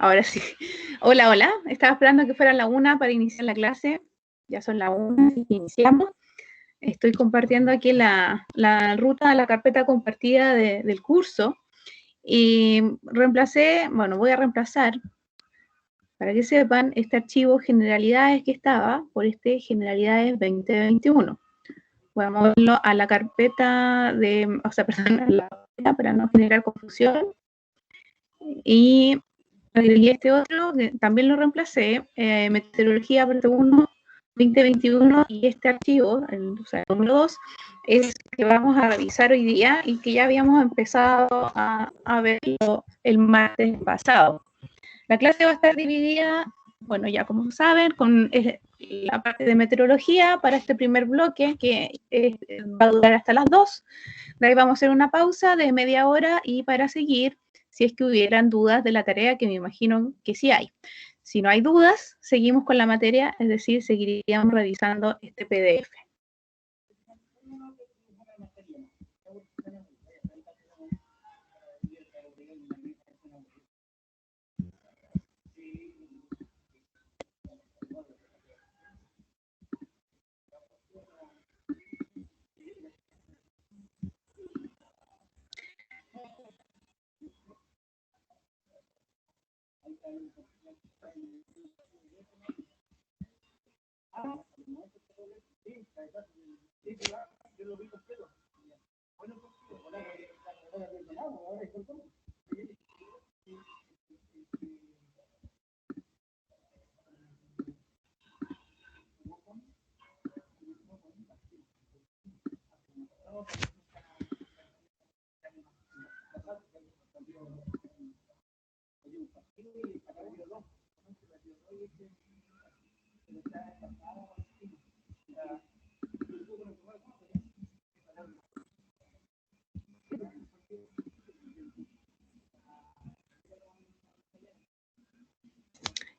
Ahora sí. Hola, hola. Estaba esperando que fuera la 1 para iniciar la clase. Ya son la 1, así que iniciamos. Estoy compartiendo aquí la ruta, la carpeta compartida del curso. Y voy a reemplazar, para que sepan, este archivo generalidades que estaba por este generalidades 2021. Voy a moverlo a la carpeta perdón, a la carpeta para no generar confusión. Y agregué este otro, que también lo reemplacé, Meteorología parte 1, 2021, y este archivo, el número 2, es el que vamos a revisar hoy día y que ya habíamos empezado a verlo el martes pasado. La clase va a estar dividida, bueno, ya como saben, con la parte de meteorología para este primer bloque, que va a durar hasta las 2. De ahí vamos a hacer una pausa de media hora y para seguir, si es que hubieran dudas de la tarea, que me imagino que sí hay. Si no hay dudas, seguimos con la materia, es decir, seguiríamos revisando este PDF.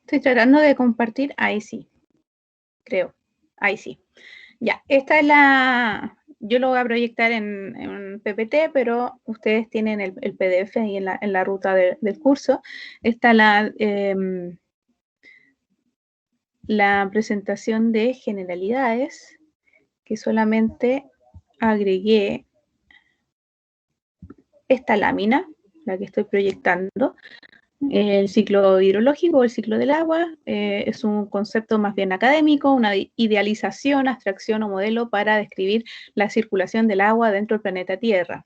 Estoy tratando de compartir, ahí sí, creo, ahí sí. Ya, esta es yo lo voy a proyectar en PPT, pero ustedes tienen el PDF ahí en la ruta del curso. Está la presentación de generalidades, que solamente agregué esta lámina, la que estoy proyectando. El ciclo hidrológico o el ciclo del agua es un concepto más bien académico, una idealización, abstracción o modelo para describir la circulación del agua dentro del planeta Tierra.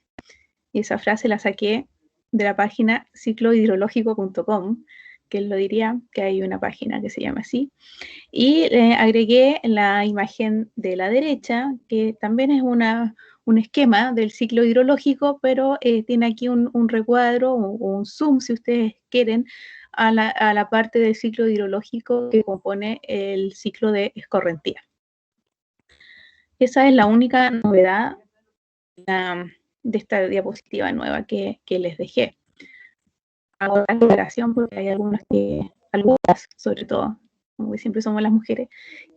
Y esa frase la saqué de la página ciclohidrológico.com, que él lo diría, que hay una página que se llama así. Y agregué la imagen de la derecha, que también es un esquema del ciclo hidrológico, pero tiene aquí un recuadro o un zoom, si ustedes quieren, a la parte del ciclo hidrológico que compone el ciclo de escorrentía. Esa es la única novedad de esta diapositiva nueva que les dejé. Hago la aclaración porque hay algunas sobre todo, como siempre somos las mujeres,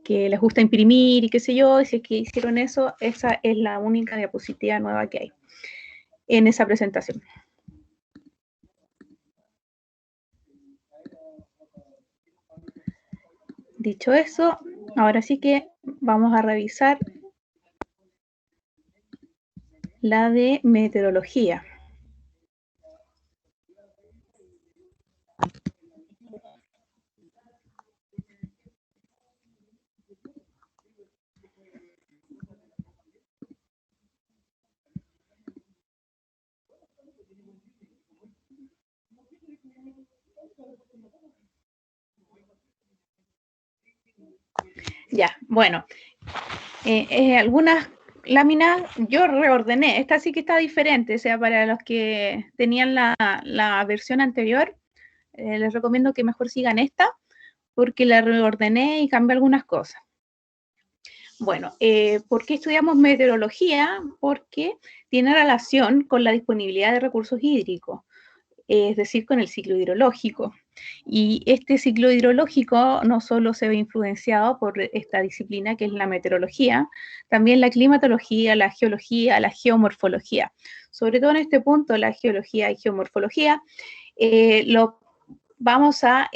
que les gusta imprimir y qué sé yo, y si es que hicieron eso, esa es la única diapositiva nueva que hay en esa presentación. Dicho eso, ahora sí que vamos a revisar la de meteorología. Ya, bueno, algunas láminas yo reordené, esta sí que está diferente, o sea, para los que tenían la versión anterior, les recomiendo que mejor sigan esta, porque la reordené y cambié algunas cosas. Bueno, ¿por qué estudiamos meteorología? Porque tiene relación con la disponibilidad de recursos hídricos, es decir, con el ciclo hidrológico. Y este ciclo hidrológico no solo se ve influenciado por esta disciplina que es la meteorología, también la climatología, la geología, la geomorfología. Sobre todo en este punto, la geología y geomorfología, vamos a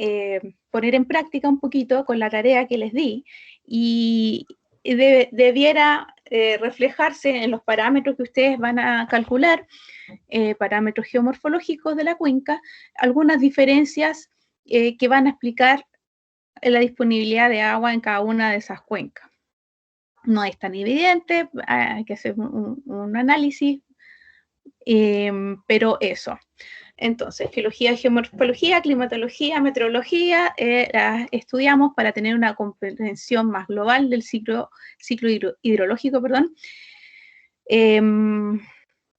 poner en práctica un poquito con la tarea que les di y debiera reflejarse en los parámetros que ustedes van a calcular, parámetros geomorfológicos de la cuenca, algunas diferencias que van a explicar la disponibilidad de agua en cada una de esas cuencas. No es tan evidente, hay que hacer un análisis, pero eso. Entonces, geología, geomorfología, climatología, meteorología, las estudiamos para tener una comprensión más global del ciclo hidrológico, perdón,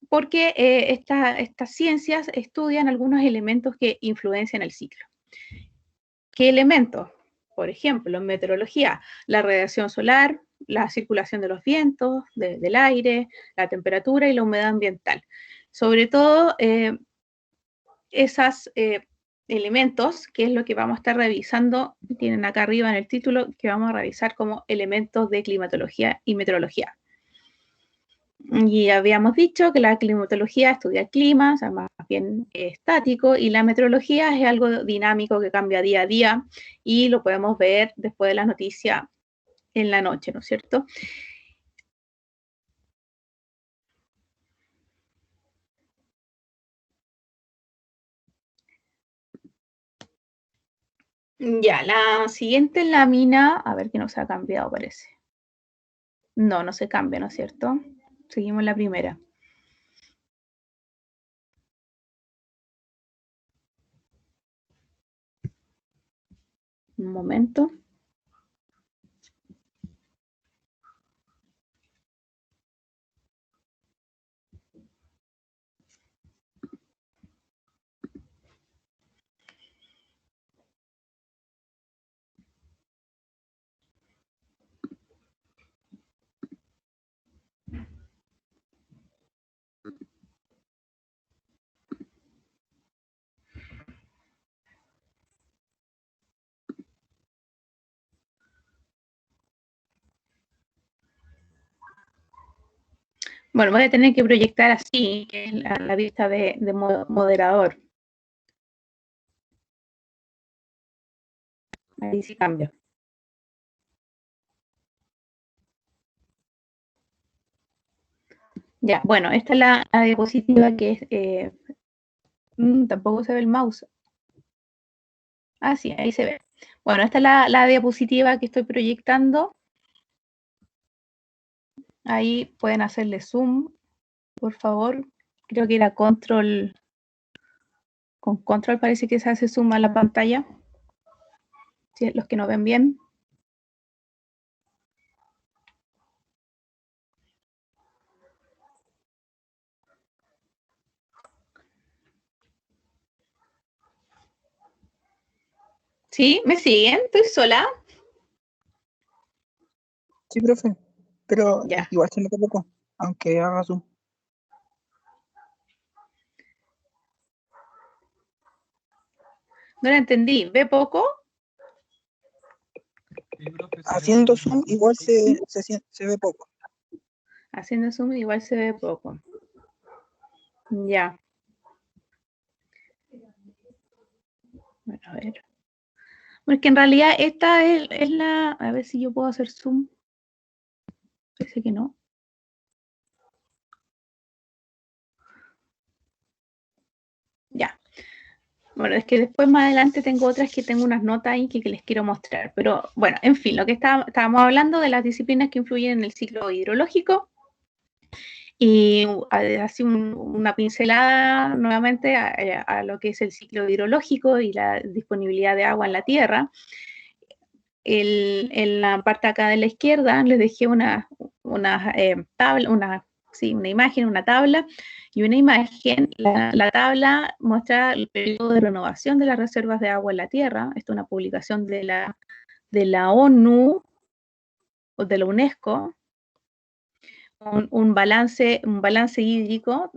porque estas ciencias estudian algunos elementos que influencian el ciclo. ¿Qué elementos? Por ejemplo, en meteorología, la radiación solar, la circulación de los vientos, del aire, la temperatura y la humedad ambiental. Sobre todo, esos elementos, que es lo que vamos a estar revisando, tienen acá arriba en el título, que vamos a revisar como elementos de climatología y meteorología. Y habíamos dicho que la climatología estudia el clima, o sea, más bien estático, y la meteorología es algo dinámico que cambia día a día y lo podemos ver después de la noticia en la noche, ¿no es cierto? Ya, la siguiente lámina, a ver que no se ha cambiado, parece. No, no se cambia, ¿no es cierto? Seguimos la primera. Un momento. Bueno, voy a tener que proyectar así, que es la vista de moderador. Ahí sí cambia. Ya, bueno, esta es la diapositiva que es... tampoco se ve el mouse. Ah, sí, ahí se ve. Bueno, esta es la diapositiva que estoy proyectando. Ahí pueden hacerle zoom, por favor. Creo que era control. Con control parece que se hace zoom a la pantalla. Sí, los que no ven bien. ¿Sí? ¿Me siguen? ¿Estoy sola? Sí, profe, pero Ya. igual se nota poco, aunque haga zoom. No la entendí. ¿Ve poco? Haciendo zoom igual se ve poco. Haciendo zoom igual se ve poco. Ya. Bueno, a ver. Porque en realidad esta es la... A ver si yo puedo hacer zoom. Parece que no. Ya. Bueno, es que después más adelante tengo otras que tengo unas notas ahí que les quiero mostrar. Pero bueno, en fin, lo que estábamos hablando de las disciplinas que influyen en el ciclo hidrológico. Y así una pincelada nuevamente a lo que es el ciclo hidrológico y la disponibilidad de agua en la Tierra. En la parte acá de la izquierda les dejé una tabla, una imagen, una tabla y una imagen. La tabla muestra el periodo de renovación de las reservas de agua en la Tierra. Esta es una publicación de la ONU o de la UNESCO. Un balance hídrico.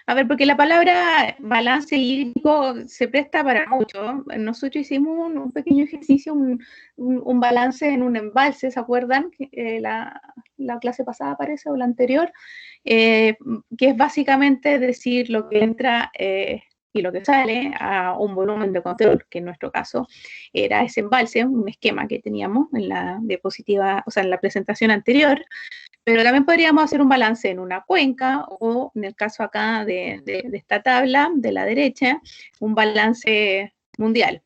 A ver, porque la palabra balance hídrico se presta para mucho. Nosotros hicimos un pequeño ejercicio, un balance en un embalse, ¿se acuerdan? La clase pasada parece, o la anterior, que es básicamente decir lo que entra y lo que sale a un volumen de control, que en nuestro caso era ese embalse, un esquema que teníamos en la diapositiva, o sea, en la presentación anterior, pero también podríamos hacer un balance en una cuenca o en el caso acá de esta tabla de la derecha, un balance mundial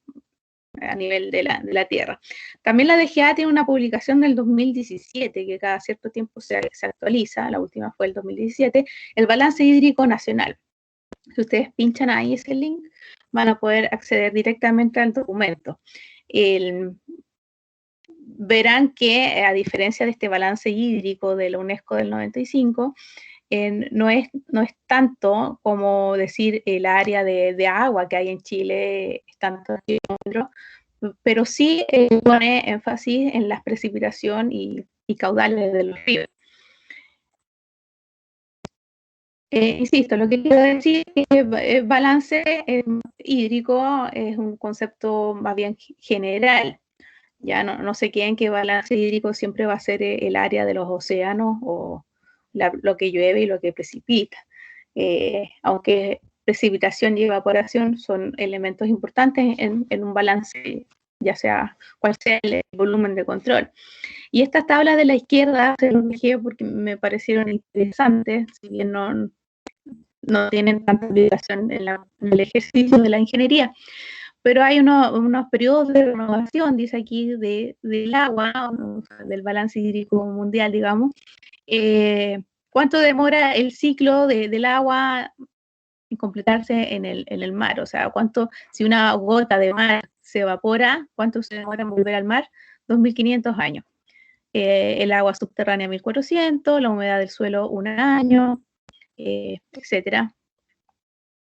a nivel de la Tierra. También la DGA tiene una publicación del 2017 que cada cierto tiempo se actualiza, la última fue el 2017, el balance hídrico nacional. Si ustedes pinchan ahí ese link, van a poder acceder directamente al documento. Verán que, a diferencia de este balance hídrico de la UNESCO del 95, no es tanto como decir el área de agua que hay en Chile, es tantos kilómetros, pero sí pone énfasis en la precipitación y caudales de los ríos. Insisto, lo que quiero decir es que balance hídrico es un concepto más bien general. Ya no se queden que balance hídrico siempre va a ser el área de los océanos o lo que llueve y lo que precipita. Aunque precipitación y evaporación son elementos importantes en un balance, ya sea cual sea el volumen de control. Y estas tablas de la izquierda se los dejé porque me parecieron interesantes, si bien no tienen tanta aplicación en el ejercicio de la ingeniería. Pero hay unos periodos de renovación, dice aquí, del agua, del balance hídrico mundial, digamos. ¿Cuánto demora el ciclo del agua en completarse en el mar? O sea, si una gota de mar se evapora, ¿cuánto se demora en volver al mar? 2.500 años. El agua subterránea 1.400, la humedad del suelo 1 año, etcétera.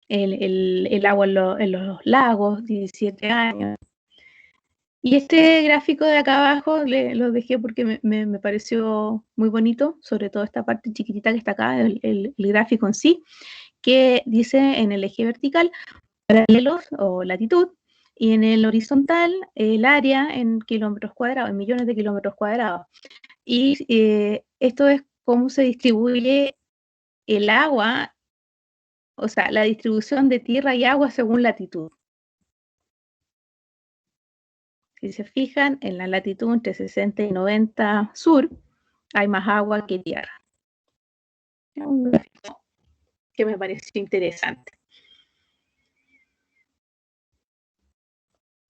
El agua en los lagos, 17 años. Y este gráfico de acá abajo lo dejé porque me pareció muy bonito, sobre todo esta parte chiquitita que está acá, el gráfico en sí, que dice en el eje vertical paralelos o latitud, y en el horizontal el área en kilómetros cuadrados, en millones de kilómetros cuadrados. Y esto es cómo se distribuye el agua, o sea, la distribución de tierra y agua según latitud. Si se fijan, en la latitud entre 60 y 90 sur, hay más agua que tierra. Es un gráfico que me pareció interesante.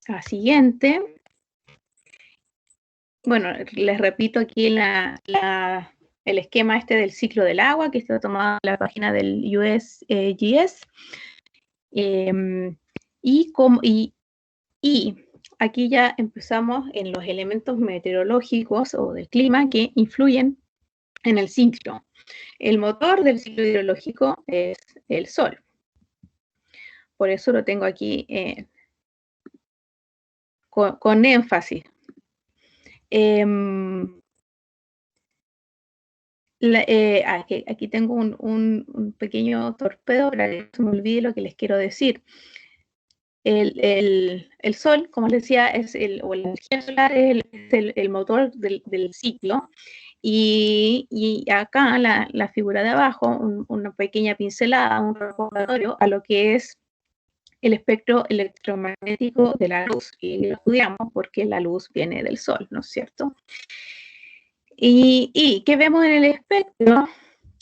La siguiente. Bueno, les repito aquí el esquema este del ciclo del agua, que está tomado en la página del USGS. Y aquí ya empezamos en los elementos meteorológicos o del clima que influyen en el ciclo. El motor del ciclo hidrológico es el sol. Por eso lo tengo aquí con énfasis. Aquí tengo un pequeño torpedo para que no se me olvide lo que les quiero decir. El sol, como les decía, o la energía solar es el motor del ciclo. Y acá la figura de abajo, una pequeña pincelada, un recordatorio a lo que es el espectro electromagnético de la luz. Y lo estudiamos porque la luz viene del sol, ¿no es cierto? ¿Y qué vemos en el espectro?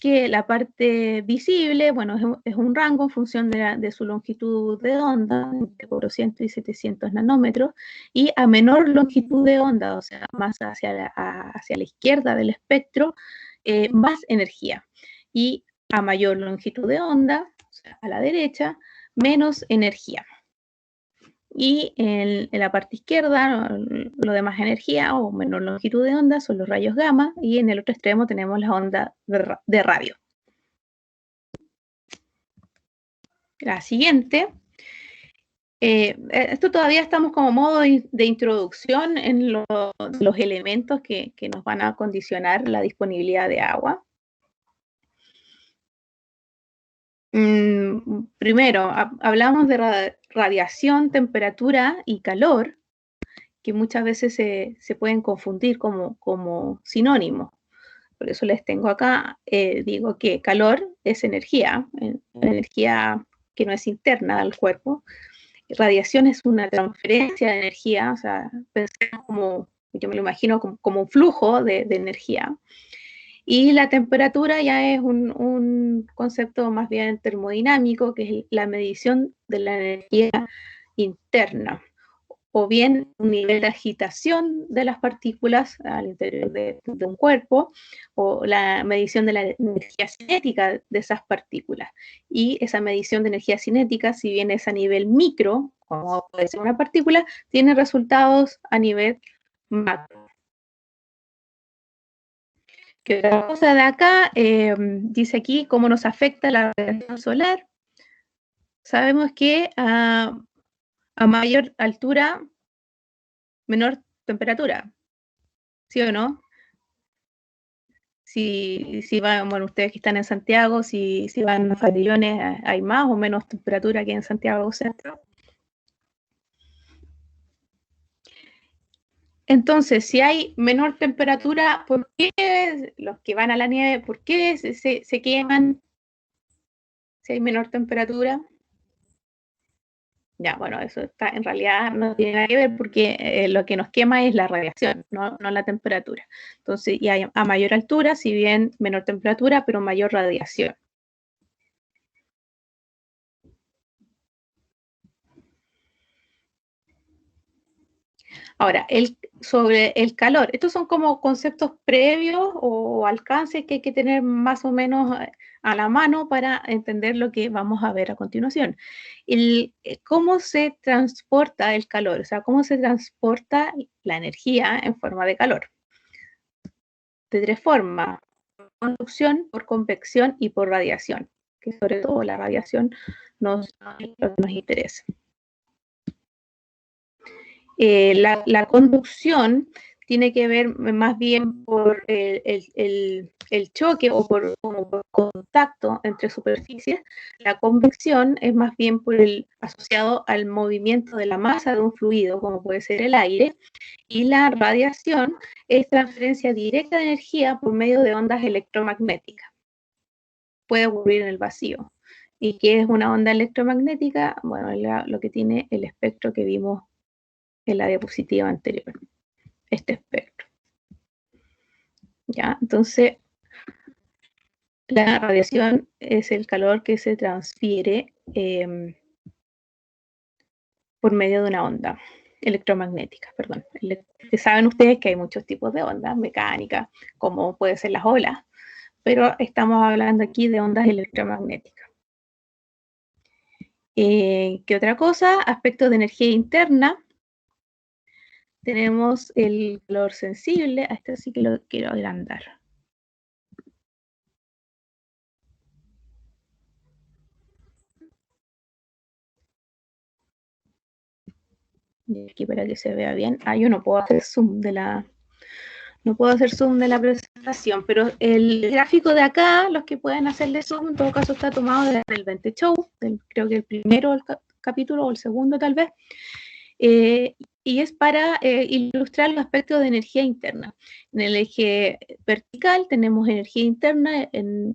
Que la parte visible, bueno, es un rango en función de su longitud de onda, entre 400 y 700 nanómetros, y a menor longitud de onda, o sea, más hacia la izquierda del espectro, más energía. Y a mayor longitud de onda, o sea, a la derecha, menos energía. Y en la parte izquierda, lo de más energía o menor longitud de onda son los rayos gamma, y en el otro extremo tenemos las ondas de radio. La siguiente. Esto todavía estamos como modo de introducción en los elementos que nos van a condicionar la disponibilidad de agua. Primero, hablamos de radiación, temperatura y calor, que muchas veces se pueden confundir como sinónimos. Por eso les tengo acá, digo que calor es energía que no es interna al cuerpo. Radiación es una transferencia de energía, o sea, pensemos como, yo me lo imagino como un flujo de energía. Y la temperatura ya es un concepto más bien termodinámico, que es la medición de la energía interna, o bien un nivel de agitación de las partículas al interior de un cuerpo, o la medición de la energía cinética de esas partículas. Y esa medición de energía cinética, si bien es a nivel micro, como puede ser una partícula, tiene resultados a nivel macro. Que otra cosa de acá, dice aquí cómo nos afecta la radiación solar. Sabemos que a mayor altura, menor temperatura, ¿sí o no? Si van, bueno, ustedes que están en Santiago, si van a Farellones, ¿hay más o menos temperatura que en Santiago Centro? Entonces, si hay menor temperatura, ¿por qué los que van a la nieve, por qué se queman si hay menor temperatura? Ya, bueno, eso está, en realidad no tiene nada que ver porque lo que nos quema es la radiación, no la temperatura. Entonces, y a mayor altura, si bien menor temperatura, pero mayor radiación. Ahora, sobre el calor, estos son como conceptos previos o alcances que hay que tener más o menos a la mano para entender lo que vamos a ver a continuación. ¿Cómo se transporta el calor? O sea, ¿cómo se transporta la energía en forma de calor? De tres formas: por conducción, por convección y por radiación, que sobre todo la radiación nos interesa. La conducción tiene que ver más bien por el choque o por contacto entre superficies. La convección es más bien asociado al movimiento de la masa de un fluido, como puede ser el aire, y la radiación es transferencia directa de energía por medio de ondas electromagnéticas. Puede ocurrir en el vacío. ¿Y qué es una onda electromagnética? Bueno, lo que tiene el espectro que vimos en la diapositiva anterior, este espectro. ¿Ya? Entonces, la radiación es el calor que se transfiere por medio de una onda electromagnética, perdón. Saben ustedes que hay muchos tipos de ondas mecánicas, como pueden ser las olas, pero estamos hablando aquí de ondas electromagnéticas. ¿Qué otra cosa? Aspectos de energía interna. Tenemos el calor sensible. A este sí que lo quiero agrandar. Y aquí para que se vea bien. Yo no puedo hacer zoom de la presentación, pero el gráfico de acá, los que pueden hacerle zoom, en todo caso está tomado del 20 Show, creo que el primero capítulo o el segundo tal vez, y es para ilustrar los aspectos de energía interna. En el eje vertical tenemos energía interna en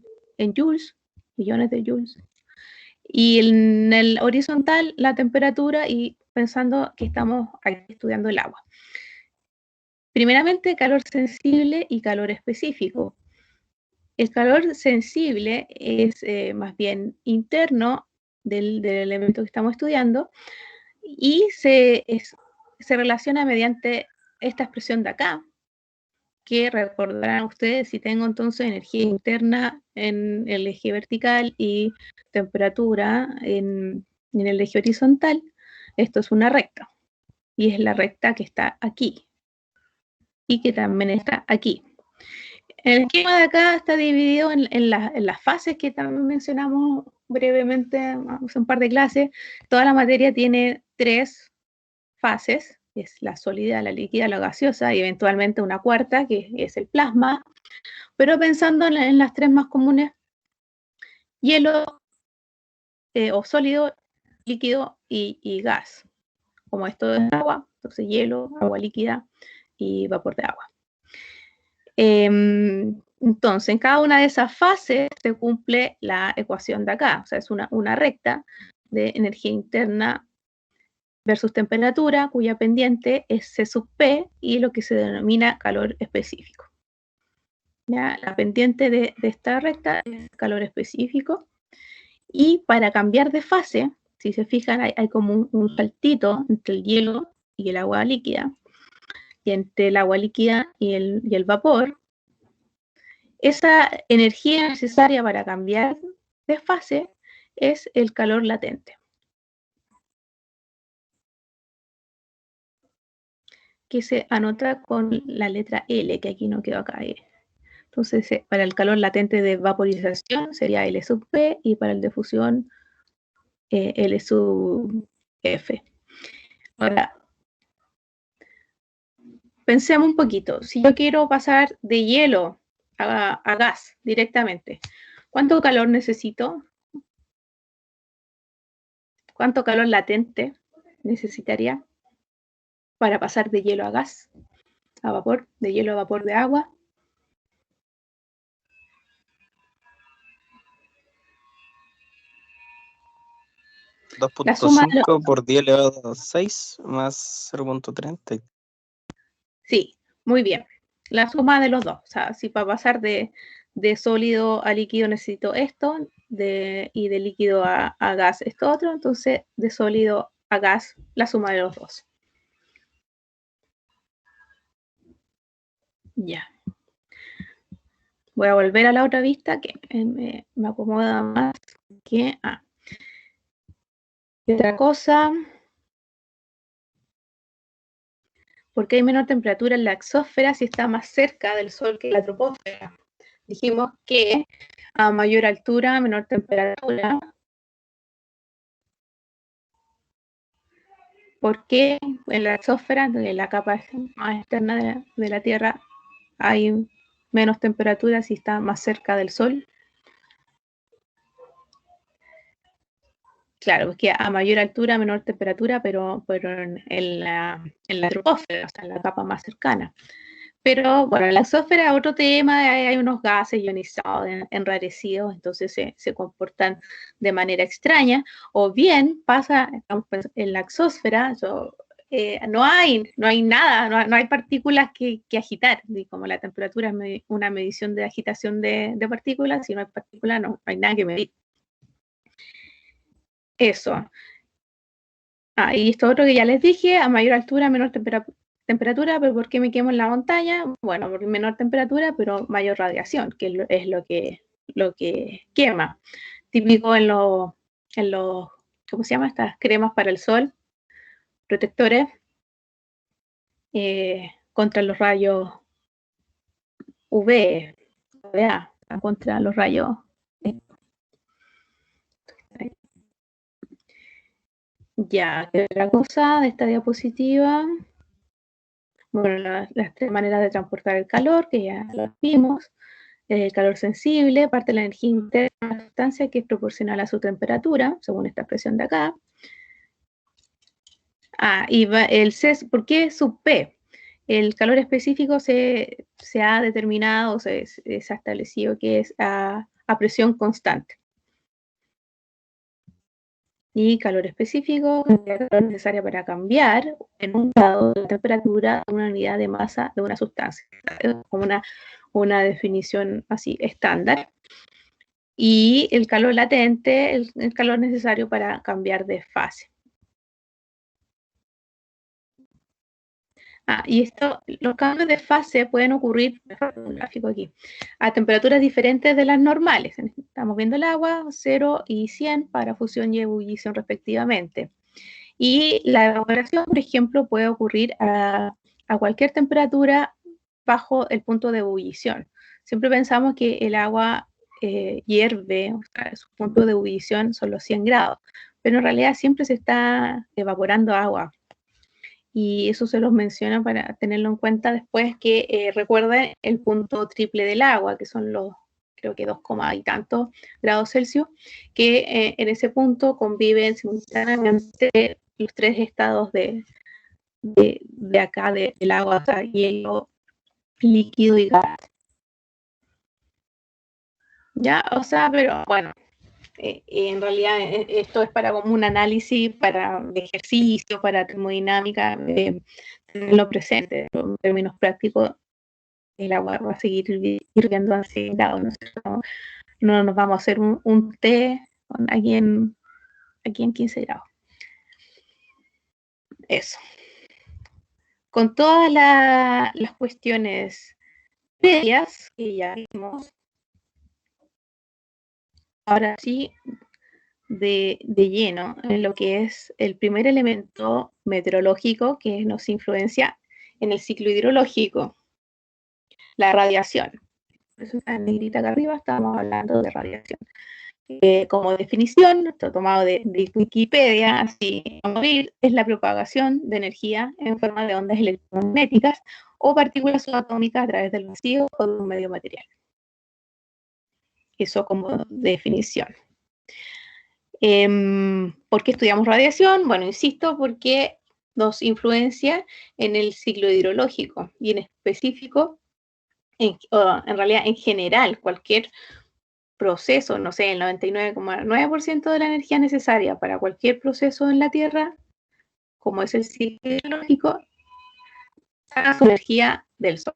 joules, millones de joules, y en el horizontal la temperatura, y pensando que estamos aquí estudiando el agua. Primeramente, calor sensible y calor específico. El calor sensible es más bien interno del elemento que estamos estudiando y se relaciona mediante esta expresión de acá, que recordarán ustedes, si tengo entonces energía interna en el eje vertical y temperatura en el eje horizontal, esto es una recta, y es la recta que está aquí, y que también está aquí. El esquema de acá está dividido en las fases que también mencionamos brevemente hace un par de clases. Toda la materia tiene 3 fases, es la sólida, la líquida, la gaseosa, y eventualmente una cuarta, que es el plasma. Pero pensando en las 3 más comunes: hielo, o sólido, líquido y gas. Como esto es agua, entonces hielo, agua líquida y vapor de agua. Entonces, en cada una de esas fases se cumple la ecuación de acá, o sea, es una recta, de energía interna versus temperatura, cuya pendiente es C sub P y lo que se denomina calor específico. ¿Ya? La pendiente de esta recta es calor específico. Y para cambiar de fase, si se fijan, hay como un saltito entre el hielo y el agua líquida, y entre el agua líquida y el vapor. Esa energía necesaria para cambiar de fase es el calor latente, que se anota con la letra L, que aquí no quedó acá. Entonces, para el calor latente de vaporización sería L sub P, y para el de fusión L sub F. Ahora, pensemos un poquito. Si yo quiero pasar de hielo a gas directamente, ¿cuánto calor necesito? ¿Cuánto calor latente necesitaría para pasar de hielo a gas, a vapor, de hielo a vapor de agua? La suma de 2.5 por 10 elevado a 6 más 0.30. Sí, muy bien. La suma de los dos. O sea, si para pasar de sólido a líquido necesito esto, y de líquido a gas esto otro, entonces de sólido a gas la suma de los dos. Ya. Voy a volver a la otra vista que me acomoda más que... Y otra cosa, porque hay menor temperatura en la exósfera si está más cerca del Sol que la troposfera. Dijimos que a mayor altura, menor temperatura. Porque en la exósfera, en la capa más externa de la Tierra, hay menos temperatura si está más cerca del Sol. Claro, es que a mayor altura, menor temperatura, pero en la troposfera, o sea, en la capa más cercana. Pero bueno, en la exósfera otro tema, hay unos gases ionizados, enrarecidos, entonces se comportan de manera extraña, o bien pasa en la exósfera, no hay nada, no hay partículas que agitar, y como la temperatura es una medición de agitación de partículas, si no hay partículas no hay nada que medir. Eso. Y esto otro que ya les dije, a mayor altura, menor temperatura, pero ¿por qué me quemo en la montaña? Bueno, por menor temperatura, pero mayor radiación, que es lo que quema. Típico en los, ¿cómo se llama? Estas cremas para el sol, protectores, contra los rayos UV, UVA, contra los rayos. Ya, ¿qué otra cosa de esta diapositiva? Bueno, las tres maneras de transportar el calor, que ya lo vimos. El calor sensible, parte de la energía interna de la sustancia que es proporcional a su temperatura, según esta expresión de acá. Y el C, ¿por qué sub P? El calor específico se ha determinado, se ha establecido que es a presión constante. Y calor específico es la calor necesaria para cambiar en un grado de temperatura de una unidad de masa de una sustancia. Es como una definición así estándar. Y el calor latente, el calor necesario para cambiar de fase. Y los cambios de fase pueden ocurrir, un gráfico aquí, a temperaturas diferentes de las normales. Estamos viendo el agua, 0 y 100 para fusión y ebullición respectivamente. Y la evaporación, por ejemplo, puede ocurrir a cualquier temperatura bajo el punto de ebullición. Siempre pensamos que el agua hierve, o sea, su punto de ebullición son los 100 grados, pero en realidad siempre se está evaporando agua. Y eso se los menciona para tenerlo en cuenta después, que recuerden el punto triple del agua, que son los, creo que 2, y tantos grados Celsius, que en ese punto conviven simultáneamente los tres estados de acá, del agua, o sea, hielo, líquido y gas. ¿Ya? O sea, pero bueno, En realidad esto es para como un análisis de ejercicio, para termodinámica, tenerlo presente. En términos prácticos, el agua va a seguir hirviendo a 100 grados. No nos vamos a hacer un té aquí en 15 grados. Eso. Con todas las cuestiones previas que ya vimos, ahora sí, de lleno en lo que es el primer elemento meteorológico que nos influencia en el ciclo hidrológico, la radiación. Por eso está en negrita acá arriba, estamos hablando de radiación. Como definición, esto tomado de Wikipedia, así es la propagación de energía en forma de ondas electromagnéticas o partículas subatómicas a través del vacío o de un medio material. Eso como definición. ¿Por qué estudiamos radiación? Bueno, insisto, porque nos influencia en el ciclo hidrológico y en específico, en realidad en general, cualquier proceso, no sé, el 99,9% de la energía necesaria para cualquier proceso en la Tierra, como es el ciclo hidrológico, saca su energía del Sol.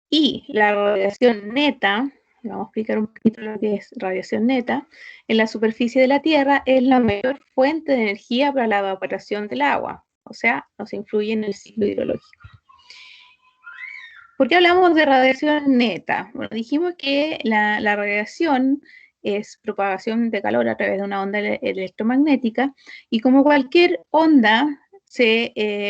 Y la radiación neta, vamos a explicar un poquito lo que es radiación neta, en la superficie de la Tierra es la mayor fuente de energía para la evaporación del agua, o sea, nos influye en el ciclo hidrológico. ¿Por qué hablamos de radiación neta? Bueno, dijimos que la radiación es propagación de calor a través de una onda electromagnética y como cualquier onda,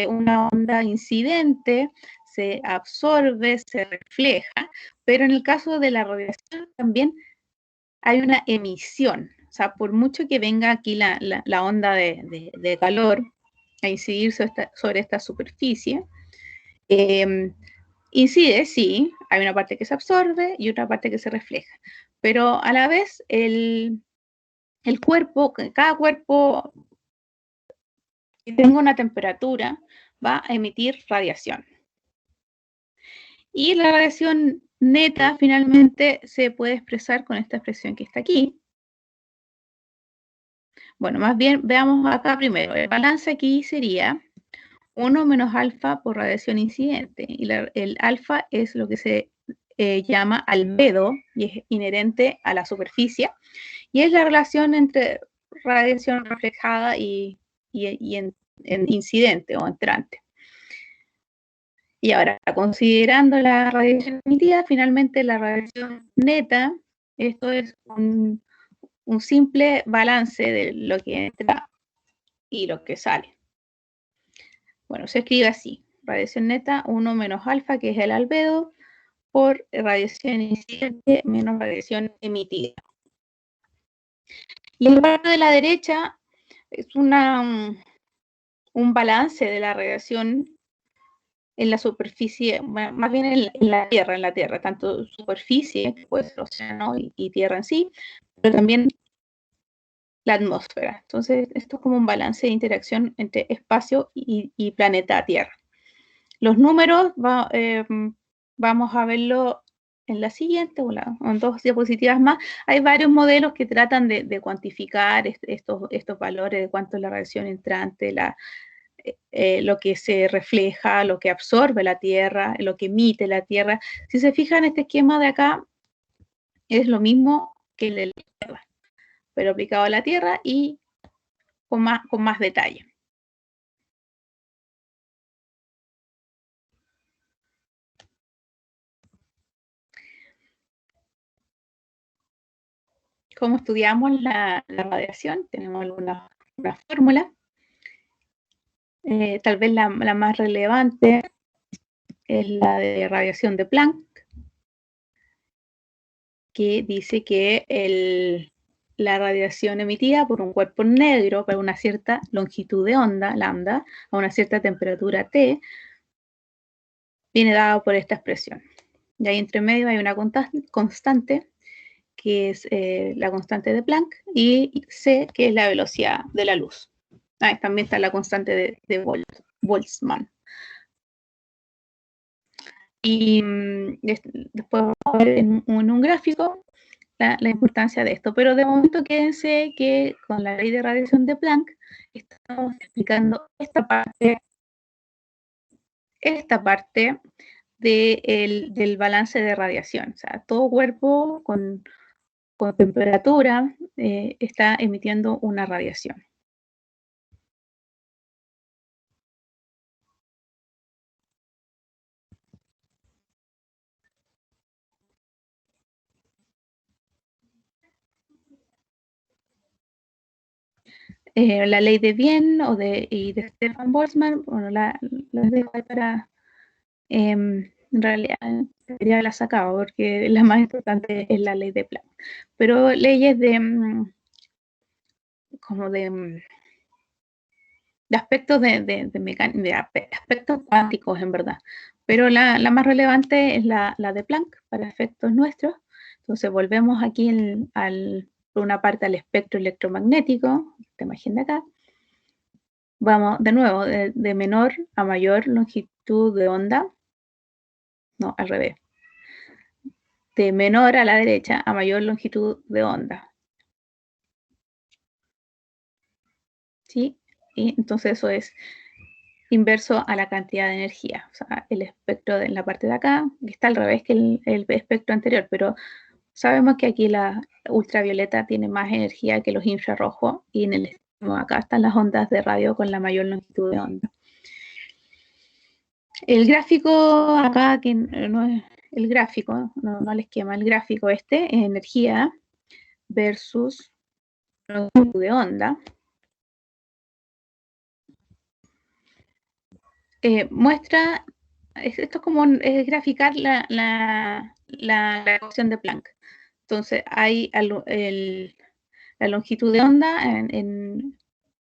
una onda incidente se absorbe, se refleja, pero en el caso de la radiación también hay una emisión. O sea, por mucho que venga aquí la onda de calor a incidir sobre esta superficie, incide, sí, hay una parte que se absorbe y otra parte que se refleja, pero a la vez cada cuerpo que tenga una temperatura va a emitir radiación. Y la radiación neta finalmente se puede expresar con esta expresión que está aquí. Bueno, más bien veamos acá primero. El balance aquí sería 1 menos alfa por radiación incidente. Y el alfa es lo que se llama albedo y es inherente a la superficie. Y es la relación entre radiación reflejada y en incidente o entrante. Y ahora, considerando la radiación emitida, finalmente la radiación neta, esto es un simple balance de lo que entra y lo que sale. Bueno, se escribe así, radiación neta 1 menos alfa, que es el albedo, por radiación incidente menos radiación emitida. Y en la parte de la derecha es un balance de la radiación en la superficie, más bien en la Tierra, tanto superficie, que puede ser océano y tierra en sí, pero también la atmósfera. Entonces, esto es como un balance de interacción entre espacio y planeta Tierra. Los números vamos a verlo en la siguiente, o en 2 diapositivas más. Hay varios modelos que tratan de cuantificar estos valores de cuánto es la radiación entrante, lo que se refleja, lo que absorbe la Tierra, lo que emite la Tierra. Si se fijan, este esquema de acá es lo mismo que el de la Tierra, pero aplicado a la Tierra y con más detalle. ¿Cómo estudiamos la radiación? Tenemos una fórmula. Tal vez la más relevante es la de radiación de Planck, que dice que la radiación emitida por un cuerpo negro para una cierta longitud de onda, lambda, a una cierta temperatura T, viene dado por esta expresión. Y ahí entre medio hay una constante, que es la constante de Planck, y C, que es la velocidad de la luz. También está la constante de Boltzmann. Y después vamos a ver en un gráfico la importancia de esto. Pero de momento quédense que con la ley de radiación de Planck estamos explicando esta parte del balance de radiación. O sea, todo cuerpo con temperatura está emitiendo una radiación. La ley de Wien y de Stefan Boltzmann, bueno, la dejo ahí para, en realidad debería haberla sacado porque la más importante es la ley de Planck. Pero leyes como de aspectos de aspectos cuánticos en verdad. Pero la más relevante es la de Planck para efectos nuestros. Entonces volvemos aquí por una parte al espectro electromagnético, esta imagen de acá. Vamos de nuevo de menor a mayor longitud de onda. No, al revés. De menor a la derecha a mayor longitud de onda. ¿Sí? Y entonces eso es inverso a la cantidad de energía. O sea, el espectro en la parte de acá, que está al revés que el espectro anterior, pero sabemos que aquí la ultravioleta tiene más energía que los infrarrojos y en el extremo acá están las ondas de radio con la mayor longitud de onda. El gráfico acá, que no es el gráfico, no el esquema, el gráfico es energía versus longitud de onda. Muestra, esto es como graficar la ecuación de Planck. Entonces hay la longitud de onda en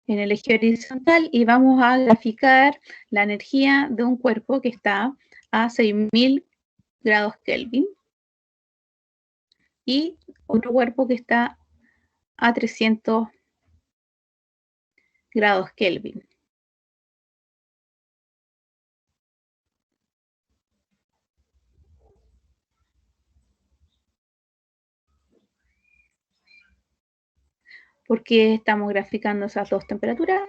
el eje horizontal y vamos a graficar la energía de un cuerpo que está a 6000 grados Kelvin y otro cuerpo que está a 300 grados Kelvin. ¿Por qué estamos graficando esas dos temperaturas?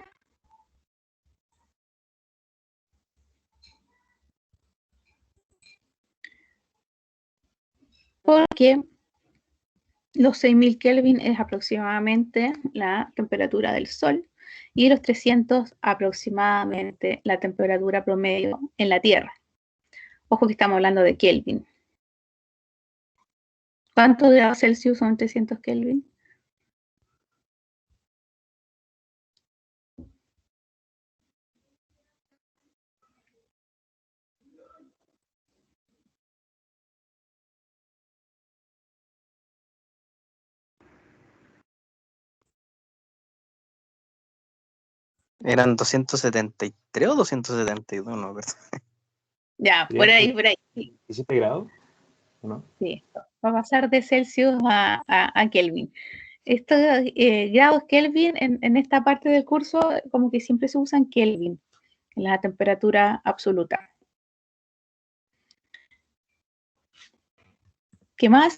Porque los 6000 Kelvin es aproximadamente la temperatura del Sol y los 300 aproximadamente la temperatura promedio en la Tierra. Ojo que estamos hablando de Kelvin. ¿Cuántos grados Celsius son 300 Kelvin? ¿Eran 273 o 272? No, ¿verdad? Ya, por ahí. 17 grados, ¿no? Sí, va a pasar de Celsius a Kelvin. Estos grados Kelvin en esta parte del curso como que siempre se usan Kelvin, en la temperatura absoluta. ¿Qué más?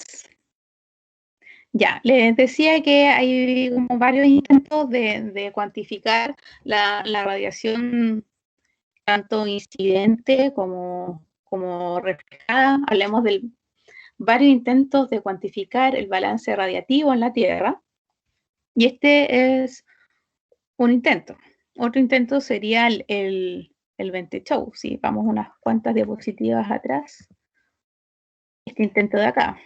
Ya, les decía que hay como varios intentos de cuantificar la radiación tanto incidente como reflejada. Hablemos de varios intentos de cuantificar el balance radiativo en la Tierra. Y este es un intento. Otro intento sería el Ventechow. Si vamos unas cuantas diapositivas atrás, este intento de acá.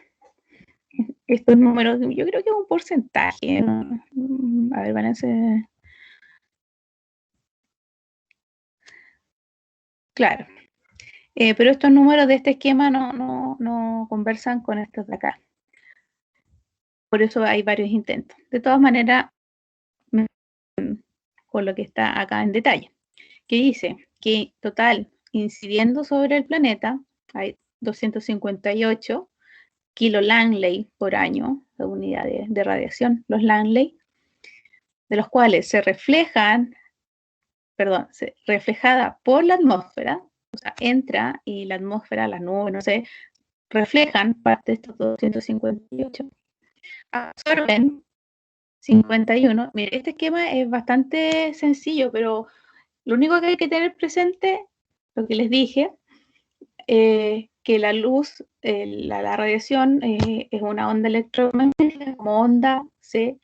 Estos números, yo creo que es un porcentaje, ¿no? A ver, balance. Claro. Pero estos números de este esquema no conversan con estos de acá. Por eso hay varios intentos. De todas maneras, con lo que está acá en detalle, que dice que total, incidiendo sobre el planeta, hay 258 kilo Langley por año, de unidades de radiación, los Langley, de los cuales reflejada por la atmósfera, o sea, entra y la atmósfera, las nubes, no sé, reflejan parte de estos 258, absorben 51. Mire, este esquema es bastante sencillo, pero lo único que hay que tener presente, lo que les dije, que la luz, la radiación es una onda electromagnética, como onda se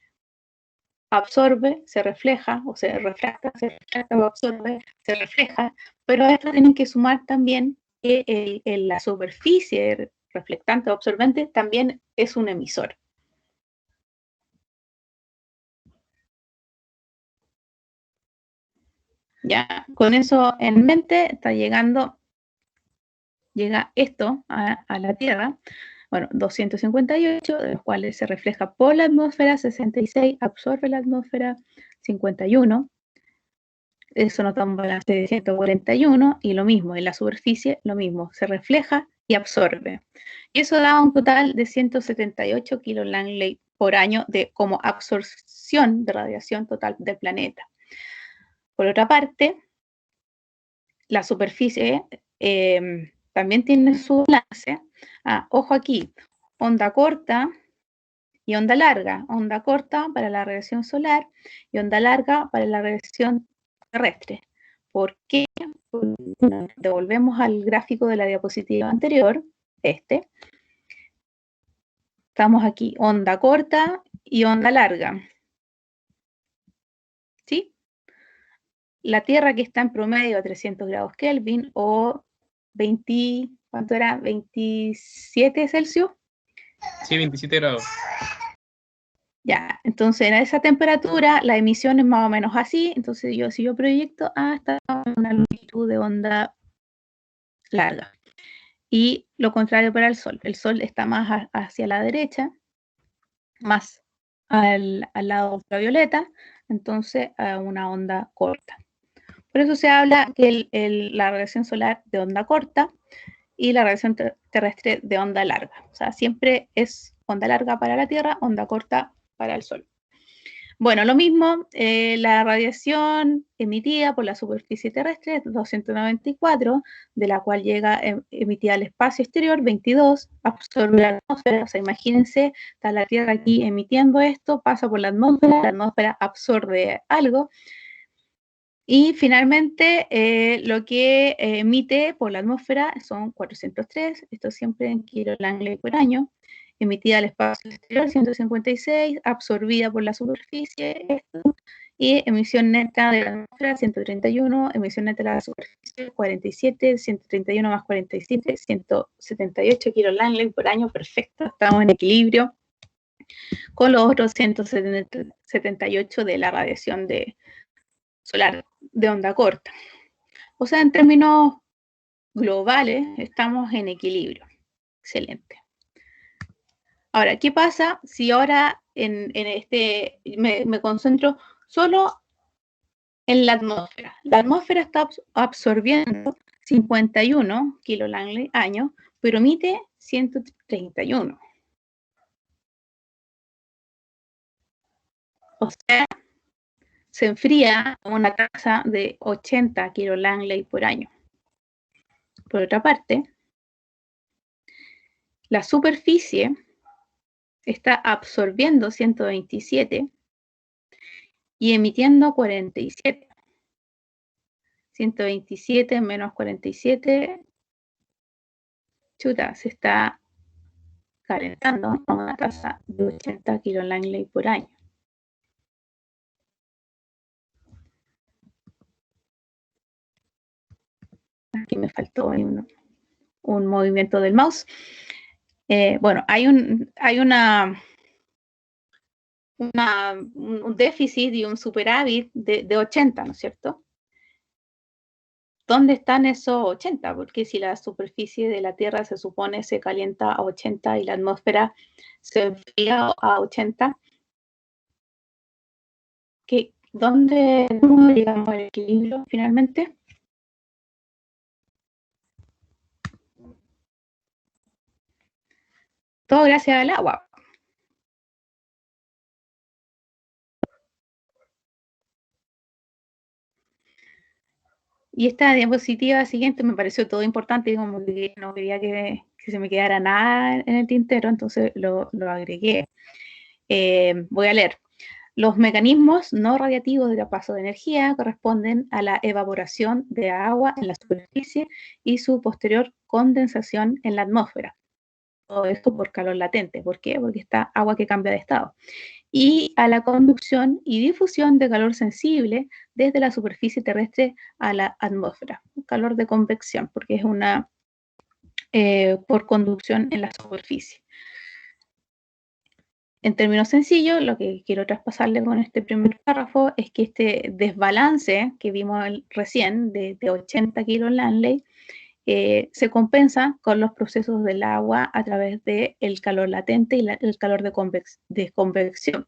absorbe, se refleja, o se refracta o absorbe, se refleja, pero a esto tienen que sumar también que la superficie reflectante o absorbente también es un emisor. Ya, con eso en mente llega esto a la Tierra, bueno, 258, de los cuales se refleja por la atmósfera, 66, absorbe la atmósfera, 51, eso nos da un balance de 141, y lo mismo, en la superficie, lo mismo, se refleja y absorbe. Y eso da un total de 178 kilolangley por año como absorción de radiación total del planeta. Por otra parte, la superficie también tiene su balance. Ojo aquí, onda corta y onda larga. Onda corta para la radiación solar y onda larga para la radiación terrestre. ¿Por qué? Bueno, devolvemos al gráfico de la diapositiva anterior, Estamos aquí, onda corta y onda larga. ¿Sí? La Tierra que está en promedio a 300 grados Kelvin o 20, ¿cuánto era? 27 Celsius. Sí, 27 grados. Ya, entonces en esa temperatura la emisión es más o menos así. Entonces si yo proyecto hasta una longitud de onda larga. Y lo contrario para el Sol. El Sol está más hacia la derecha, más al lado ultravioleta, entonces a una onda corta. Por eso se habla que la radiación solar de onda corta y la radiación terrestre de onda larga. O sea, siempre es onda larga para la Tierra, onda corta para el Sol. Bueno, lo mismo, la radiación emitida por la superficie terrestre es 294, de la cual llega emitida al espacio exterior, 22, absorbe la atmósfera. O sea, imagínense, está la Tierra aquí emitiendo esto, pasa por la atmósfera absorbe algo. Y finalmente, lo que emite por la atmósfera son 403, esto siempre en kilolangley por año, emitida al espacio exterior 156, absorbida por la superficie, esto, y emisión neta de la atmósfera 131, emisión neta de la superficie 47, 131 más 47, 178 kilolangley por año, perfecto, estamos en equilibrio con los otros 178 de la radiación solar de onda corta. O sea, en términos globales, estamos en equilibrio. Excelente. Ahora, ¿qué pasa si ahora me concentro solo en la atmósfera? La atmósfera está absorbiendo 51 kilolangley año, pero emite 131. O sea, se enfría a una tasa de 80 kilolangley por año. Por otra parte, la superficie está absorbiendo 127 y emitiendo 47. 127 menos 47, chuta, se está calentando a una tasa de 80 kilolangley por año. Aquí me faltó un movimiento del mouse. Bueno, hay un déficit y un superávit de 80, ¿no es cierto? ¿Dónde están esos 80? Porque si la superficie de la Tierra se supone se calienta a 80 y la atmósfera se enfría a 80, ¿dónde llegamos al equilibrio finalmente? Todo gracias al agua. Y esta diapositiva siguiente me pareció todo importante, como que no quería que se me quedara nada en el tintero, entonces lo agregué. Voy a leer. Los mecanismos no radiativos de traspaso de energía corresponden a la evaporación de agua en la superficie y su posterior condensación en la atmósfera. Todo esto por calor latente. ¿Por qué? Porque está agua que cambia de estado. Y a la conducción y difusión de calor sensible desde la superficie terrestre a la atmósfera. Calor de convección, porque es una por conducción en la superficie. En términos sencillos, lo que quiero traspasarle con este primer párrafo es que este desbalance que vimos recién de 80 kilos Langley se compensa con los procesos del agua a través del calor latente y el calor de convección.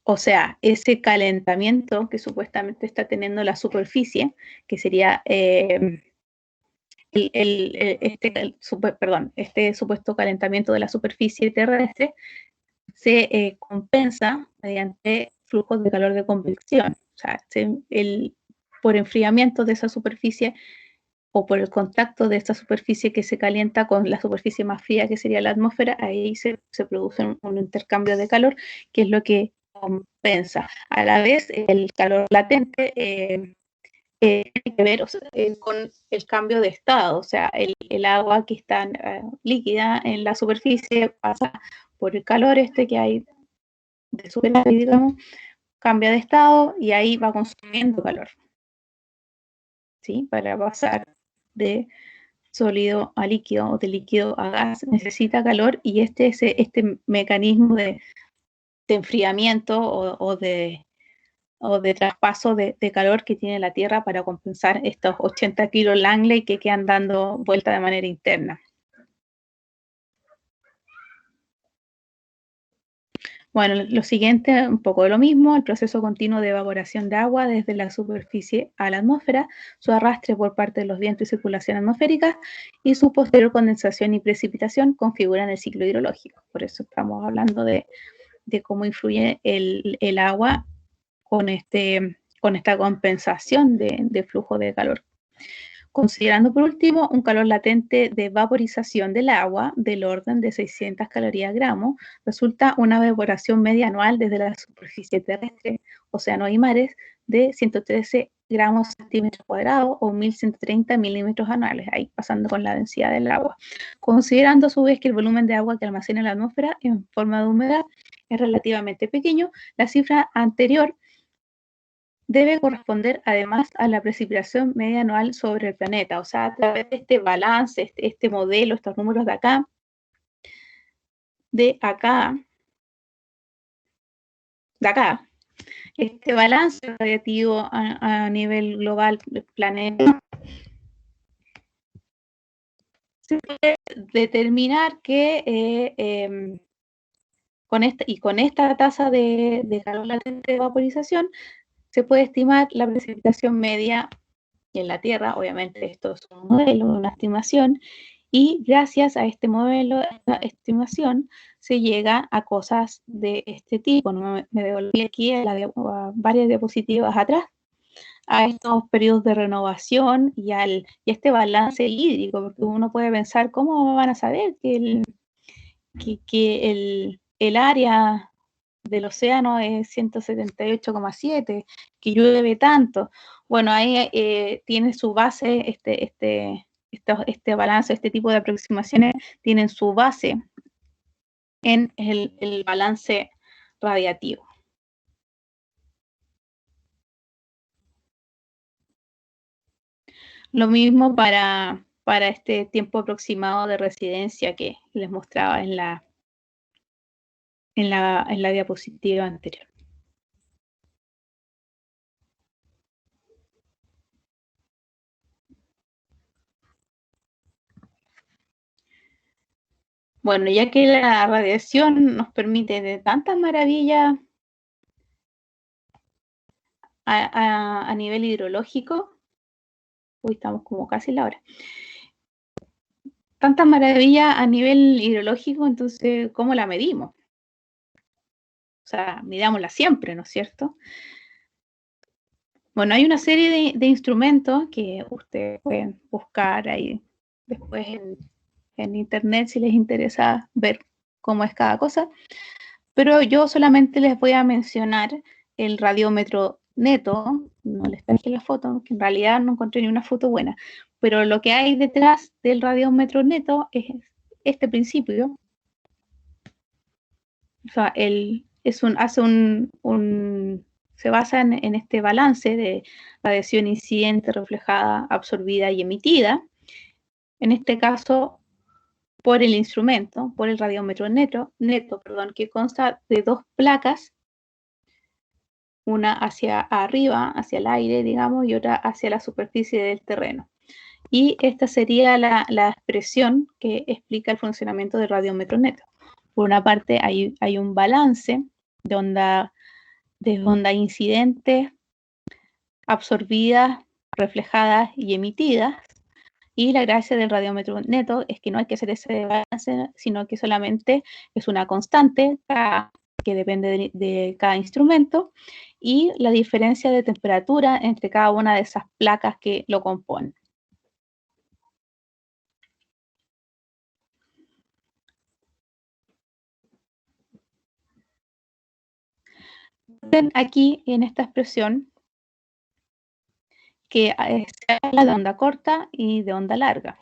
O sea, ese calentamiento que supuestamente está teniendo la superficie, que sería este supuesto calentamiento de la superficie terrestre, se compensa mediante flujos de calor de convección. O sea, por enfriamiento de esa superficie o por el contacto de esta superficie que se calienta con la superficie más fría que sería la atmósfera, ahí se produce un intercambio de calor, que es lo que compensa. A la vez, el calor latente tiene que ver con el cambio de estado, o sea, el agua que está líquida en la superficie pasa por el calor que hay de superficie, digamos, cambia de estado y ahí va consumiendo calor, ¿sí? Para pasar de sólido a líquido o de líquido a gas necesita calor y este mecanismo de enfriamiento o de traspaso de calor que tiene la Tierra para compensar estos 80 kilos Langley que quedan dando vuelta de manera interna. Bueno, lo siguiente, un poco de lo mismo, el proceso continuo de evaporación de agua desde la superficie a la atmósfera, su arrastre por parte de los vientos y circulación atmosférica y su posterior condensación y precipitación configuran el ciclo hidrológico. Por eso estamos hablando de cómo influye el agua con esta compensación de flujo de calor. Considerando por último un calor latente de vaporización del agua del orden de 600 calorías gramos, resulta una evaporación media anual desde la superficie terrestre, océanos y mares de 113 gramos centímetros cuadrados o 1130 milímetros anuales, ahí pasando con la densidad del agua. Considerando a su vez que el volumen de agua que almacena la atmósfera en forma de humedad es relativamente pequeño, la cifra anterior debe corresponder además a la precipitación media anual sobre el planeta. O sea, a través de este balance, este modelo, estos números de acá, este balance radiativo a nivel global del planeta, se puede determinar que con esta tasa de calor latente de vaporización, se puede estimar la precipitación media en la Tierra. Obviamente esto es un modelo, una estimación, y gracias a este modelo, esta estimación, se llega a cosas de este tipo. Me devolví aquí a varias diapositivas atrás, a estos periodos de renovación y a este balance hídrico, porque uno puede pensar, ¿cómo van a saber que el área del océano es 178,7, que llueve tanto? Bueno, ahí tiene su base, este balance, este tipo de aproximaciones tienen su base en el balance radiativo. Lo mismo para este tiempo aproximado de residencia que les mostraba en la diapositiva anterior. Bueno, ya que la radiación nos permite de tantas maravillas a nivel hidrológico, uy, estamos como casi en la hora, tantas maravillas a nivel hidrológico, entonces, ¿cómo la medimos? O sea, midámosla siempre, ¿no es cierto? Bueno, hay una serie de instrumentos que ustedes pueden buscar ahí después en internet si les interesa ver cómo es cada cosa, pero yo solamente les voy a mencionar el radiómetro neto. No les traje la foto, porque en realidad no encontré ni una foto buena, pero lo que hay detrás del radiómetro neto es este principio. O sea, se basa en este balance de radiación incidente, reflejada, absorbida y emitida. En este caso, por el instrumento, por el radiómetro neto, que consta de dos placas, una hacia arriba, hacia el aire, digamos, y otra hacia la superficie del terreno. Y esta sería la expresión que explica el funcionamiento del radiómetro neto. Por una parte, hay un balance de onda incidentes, absorbidas, reflejadas y emitidas. Y la gracia del radiómetro neto es que no hay que hacer ese balance, sino que solamente es una constante que depende de cada instrumento y la diferencia de temperatura entre cada una de esas placas que lo componen. Aquí en esta expresión que se habla de onda corta y de onda larga.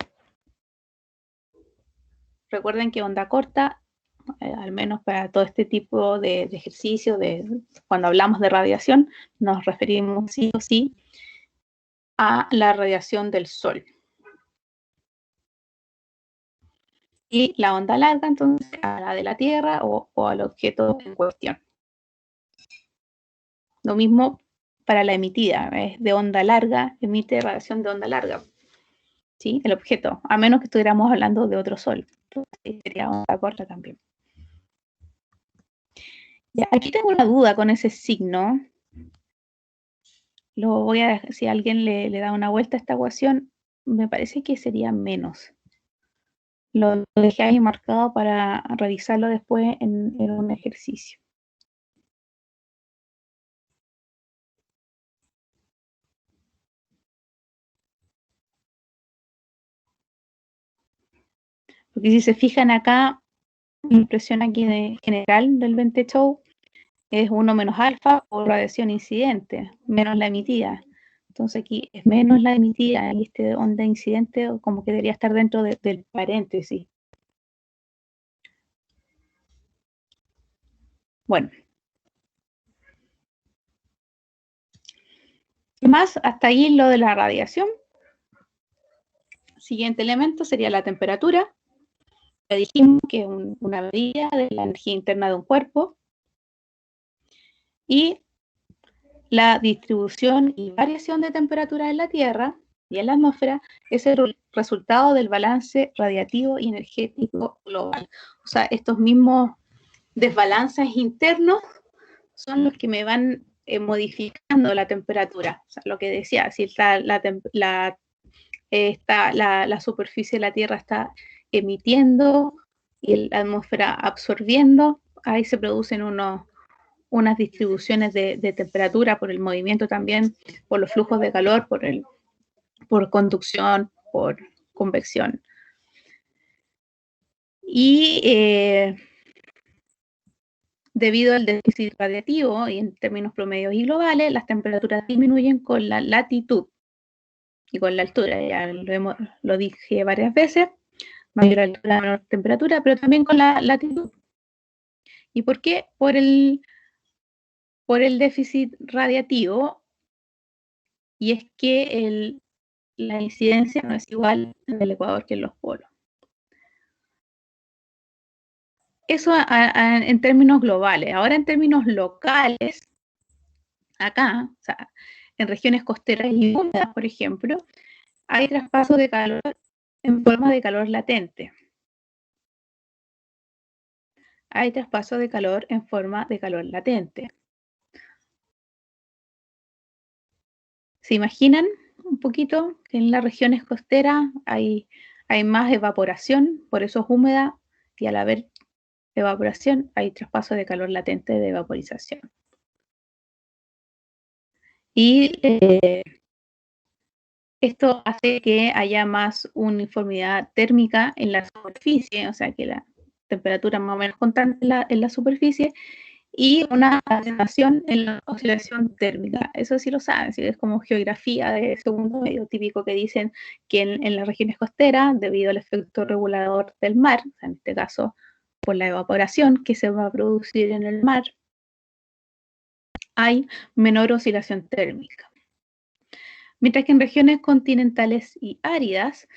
Recuerden que onda corta, al menos para todo este tipo de ejercicio, cuando hablamos de radiación, nos referimos sí o sí a la radiación del Sol. Y la onda larga, entonces, a la de la Tierra o al objeto en cuestión. Lo mismo para la emitida, es de onda larga, emite radiación de onda larga, ¿sí? El objeto, a menos que estuviéramos hablando de otro Sol. Entonces, sería onda corta también. Ya, aquí tengo una duda con ese signo. Lo voy a, si alguien le da una vuelta a esta ecuación, me parece que sería menos. Lo dejé ahí marcado para revisarlo después en un ejercicio. Porque si se fijan acá, mi impresión aquí de general del Vente Show es 1 menos alfa por radiación incidente, menos la emitida. Entonces aquí es menos la emitida y este onda incidente como que debería estar dentro del paréntesis. Bueno. Más hasta ahí lo de la radiación. Siguiente elemento sería la temperatura. Ya dijimos que es una medida de la energía interna de un cuerpo. Y la distribución y variación de temperatura en la Tierra y en la atmósfera es el resultado del balance radiativo y energético global. O sea, estos mismos desbalances internos son los que me van modificando la temperatura. O sea, lo que decía, si está la superficie de la Tierra está emitiendo y la atmósfera absorbiendo, ahí se producen unas distribuciones de temperatura por el movimiento también, por los flujos de calor, por conducción, por convección. Y debido al déficit radiativo y en términos promedios y globales, las temperaturas disminuyen con la latitud y con la altura. Ya lo dije varias veces, mayor altura, menor temperatura, pero también con la latitud. ¿Y por qué? Por el déficit radiativo, y es que la incidencia no es igual en el Ecuador que en los polos. Eso en términos globales. Ahora en términos locales, acá, o sea, en regiones costeras y húmedas, por ejemplo, hay traspaso de calor en forma de calor latente. Hay traspaso de calor en forma de calor latente. ¿Se imaginan un poquito que en las regiones costeras hay más evaporación, por eso es húmeda, y al haber evaporación hay traspaso de calor latente de vaporización? Y esto hace que haya más uniformidad térmica en la superficie, o sea que la temperatura más o menos constante en la superficie, y una atenuación en la oscilación térmica. Eso sí lo saben, ¿sí? Es como geografía de segundo medio, típico que dicen que en las regiones costeras, debido al efecto regulador del mar, o sea, en este caso por la evaporación que se va a producir en el mar, hay menor oscilación térmica. Mientras que en regiones continentales y áridas,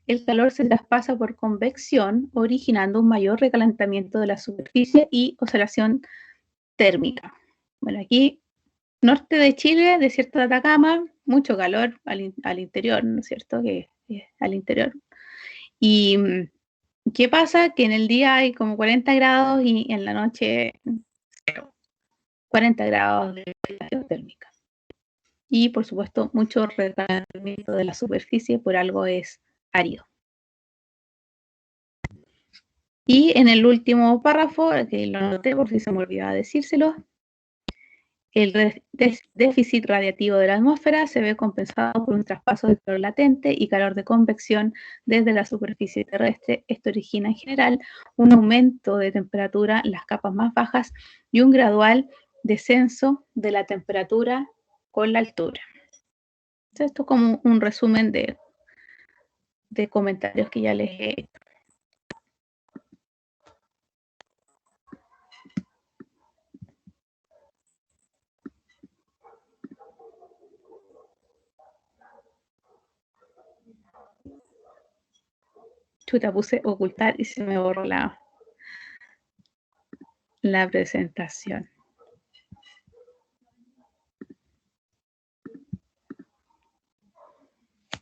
el calor se traspasa por convección, originando un mayor recalentamiento de la superficie y oscilación térmica. Bueno, aquí, norte de Chile, desierto de Atacama, mucho calor al interior, ¿no es cierto? Al interior. Y ¿qué pasa? Que en el día hay como 40 grados y en la noche 40 grados de oscilación térmica. Y por supuesto, mucho recalentamiento de la superficie, por algo es árido. Y en el último párrafo, que lo noté por si se me olvidaba decírselo, el déficit radiativo de la atmósfera se ve compensado por un traspaso de calor latente y calor de convección desde la superficie terrestre. Esto origina en general un aumento de temperatura en las capas más bajas y un gradual descenso de la temperatura con la altura. Entonces, esto es como un resumen de comentarios que ya les he hecho. Chuta, puse ocultar y se me borró la presentación.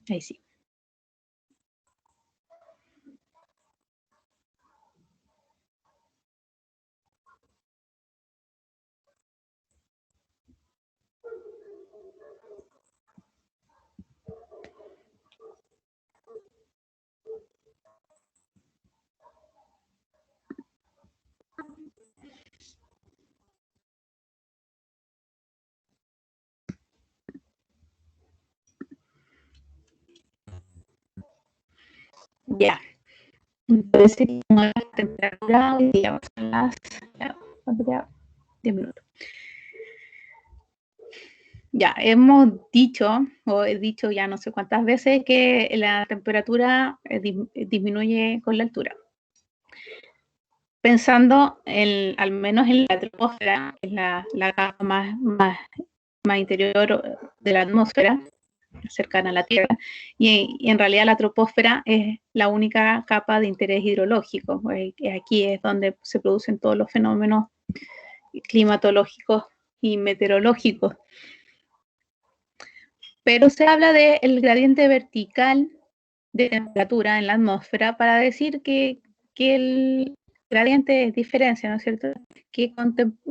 Ahí sí. Ya. Entonces, como la temperatura hoy día son las 10 minutos. Ya, hemos dicho, o he dicho ya no sé cuántas veces, que la temperatura disminuye con la altura. Pensando al menos en la troposfera, que es la capa más interior de la atmósfera, cercana a la Tierra, y en realidad la troposfera es la única capa de interés hidrológico. Aquí es donde se producen todos los fenómenos climatológicos y meteorológicos. Pero se habla del gradiente vertical de temperatura en la atmósfera para decir que el gradiente es diferencia, ¿no es cierto? Que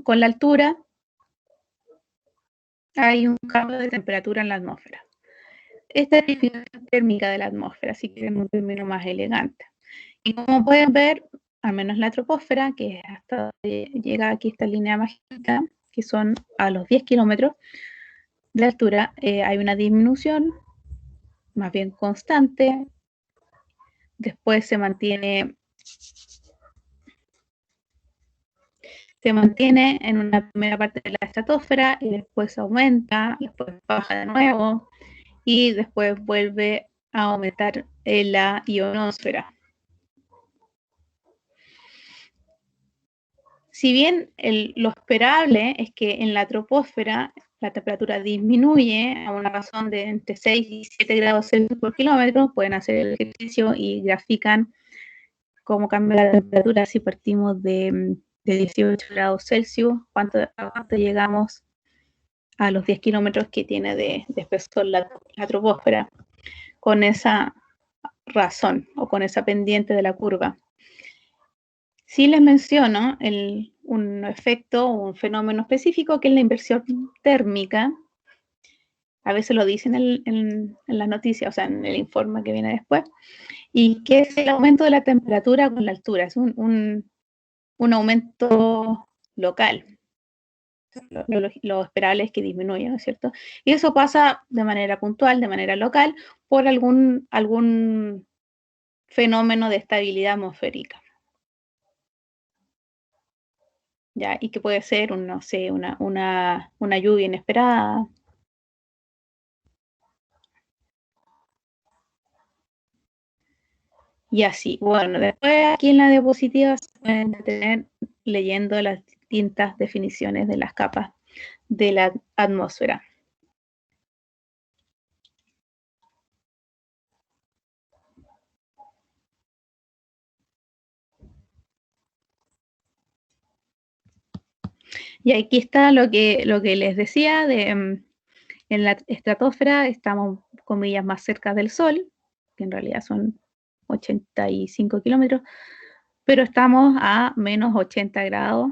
con la altura hay un cambio de temperatura en la atmósfera. Esta es la definición térmica de la atmósfera, así que es un término más elegante. Y como pueden ver, al menos la troposfera, que hasta llega aquí esta línea mágica, que son a los 10 kilómetros de altura, hay una disminución más bien constante. Después se mantiene en una primera parte de la estratosfera y después aumenta, después baja de nuevo y después vuelve a aumentar en la ionosfera. Si bien lo esperable es que en la troposfera la temperatura disminuye a una razón de entre 6 y 7 grados Celsius por kilómetro, pueden hacer el ejercicio y grafican cómo cambia la temperatura si partimos de 18 grados Celsius, a cuánto llegamos a los 10 kilómetros que tiene de espesor la troposfera, con esa razón o con esa pendiente de la curva. Sí les menciono un efecto, un fenómeno específico que es la inversión térmica. A veces lo dicen en las noticias, o sea, en el informe que viene después, y que es el aumento de la temperatura con la altura. Es un aumento local. lo esperable es que disminuya, ¿no es cierto? Y eso pasa de manera puntual, de manera local, por algún fenómeno de estabilidad atmosférica. ¿Ya? Y que puede ser, no sé, una lluvia inesperada. Y así. Bueno, después aquí en la diapositiva se pueden detener leyendo las distintas definiciones de las capas de la atmósfera. Y aquí está lo que les decía, en la estratosfera estamos, comillas, más cerca del Sol, que en realidad son 85 kilómetros, pero estamos a menos 80 grados,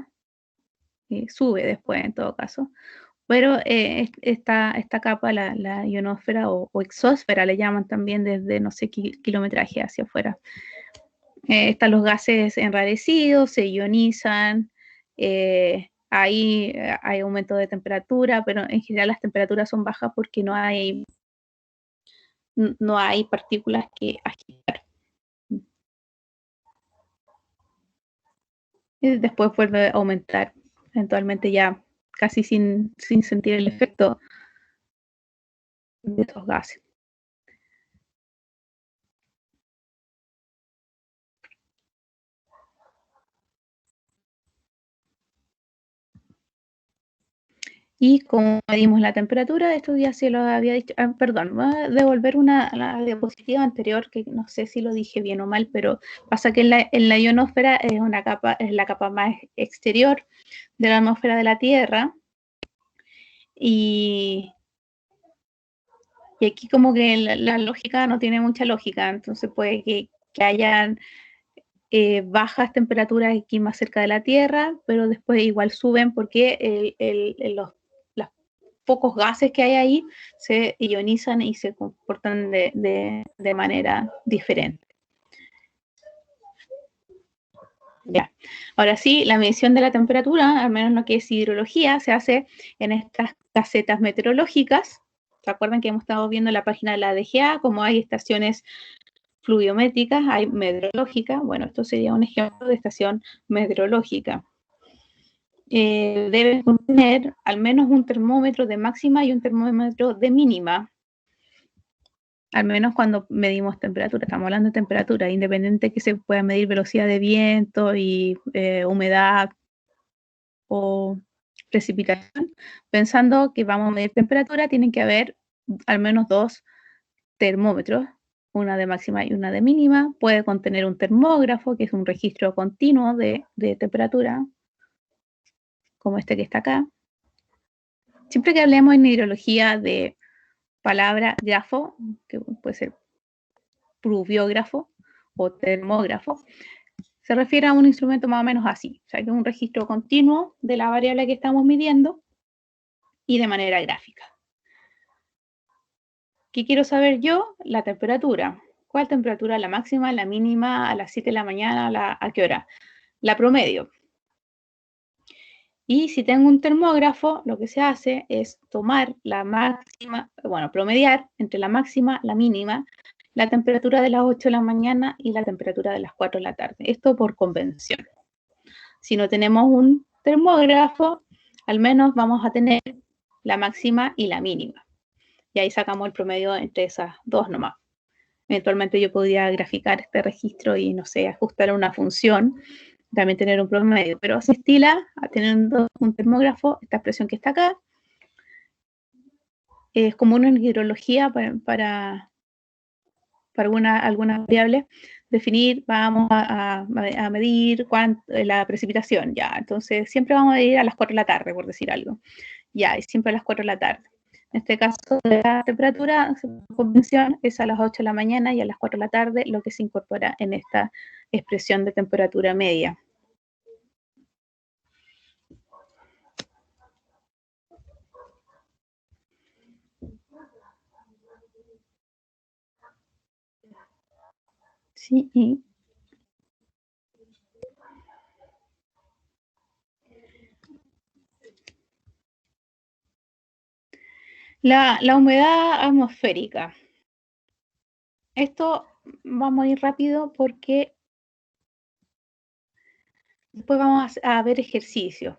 sube después en todo caso. Pero esta capa, la ionosfera o exósfera, le llaman también desde no sé qué kilometraje hacia afuera. Están los gases enrarecidos, se ionizan, ahí hay aumento de temperatura, pero en general las temperaturas son bajas porque no hay partículas que agitar. Y después vuelve a aumentar, eventualmente ya casi sin sentir el efecto de estos gases. Y como medimos la temperatura, esto ya se lo había dicho, perdón, voy a devolver la diapositiva anterior, que no sé si lo dije bien o mal, pero pasa que en la ionosfera es la capa más exterior de la atmósfera de la Tierra, y aquí como que la lógica no tiene mucha lógica, entonces puede que hayan bajas temperaturas aquí más cerca de la Tierra, pero después igual suben porque los pocos gases que hay ahí se ionizan y se comportan de manera diferente. Ya. Ahora sí, la medición de la temperatura, al menos lo que es hidrología, se hace en estas casetas meteorológicas. ¿Se acuerdan que hemos estado viendo en la página de la DGA cómo hay estaciones fluviométricas, hay meteorológicas? Bueno, esto sería un ejemplo de estación meteorológica. Debe contener al menos un termómetro de máxima y un termómetro de mínima, al menos cuando medimos temperatura. Estamos hablando de temperatura, independiente que se pueda medir velocidad de viento y humedad o precipitación. Pensando que vamos a medir temperatura, tienen que haber al menos dos termómetros, una de máxima y una de mínima. Puede contener un termógrafo, que es un registro continuo de temperatura, como este que está acá. Siempre que hablemos en hidrología de palabra grafo, que puede ser pluviógrafo o termógrafo, se refiere a un instrumento más o menos así, o sea, que es un registro continuo de la variable que estamos midiendo y de manera gráfica. ¿Qué quiero saber yo? La temperatura. ¿Cuál temperatura? ¿La máxima, la mínima, a las 7 de la mañana, a qué hora? La promedio. Y si tengo un termógrafo, lo que se hace es tomar la máxima, bueno, promediar entre la máxima, la mínima, la temperatura de las 8 de la mañana y la temperatura de las 4 de la tarde. Esto por convención. Si no tenemos un termógrafo, al menos vamos a tener la máxima y la mínima. Y ahí sacamos el promedio entre esas dos nomás. Eventualmente yo podría graficar este registro y, no sé, ajustar una función, también tener un promedio, pero se estila a tener un termógrafo, esta expresión que está acá, es común en hidrología para algunas variables, definir, vamos a medir la precipitación, ya, entonces siempre vamos a medir a las 4 de la tarde, por decir algo, ya, y siempre a las 4 de la tarde. En este caso, la temperatura, convención, es a las 8 de la mañana y a las 4 de la tarde, lo que se incorpora en esta expresión de temperatura media. Sí, y La humedad atmosférica. Esto vamos a ir rápido porque después vamos a ver ejercicios.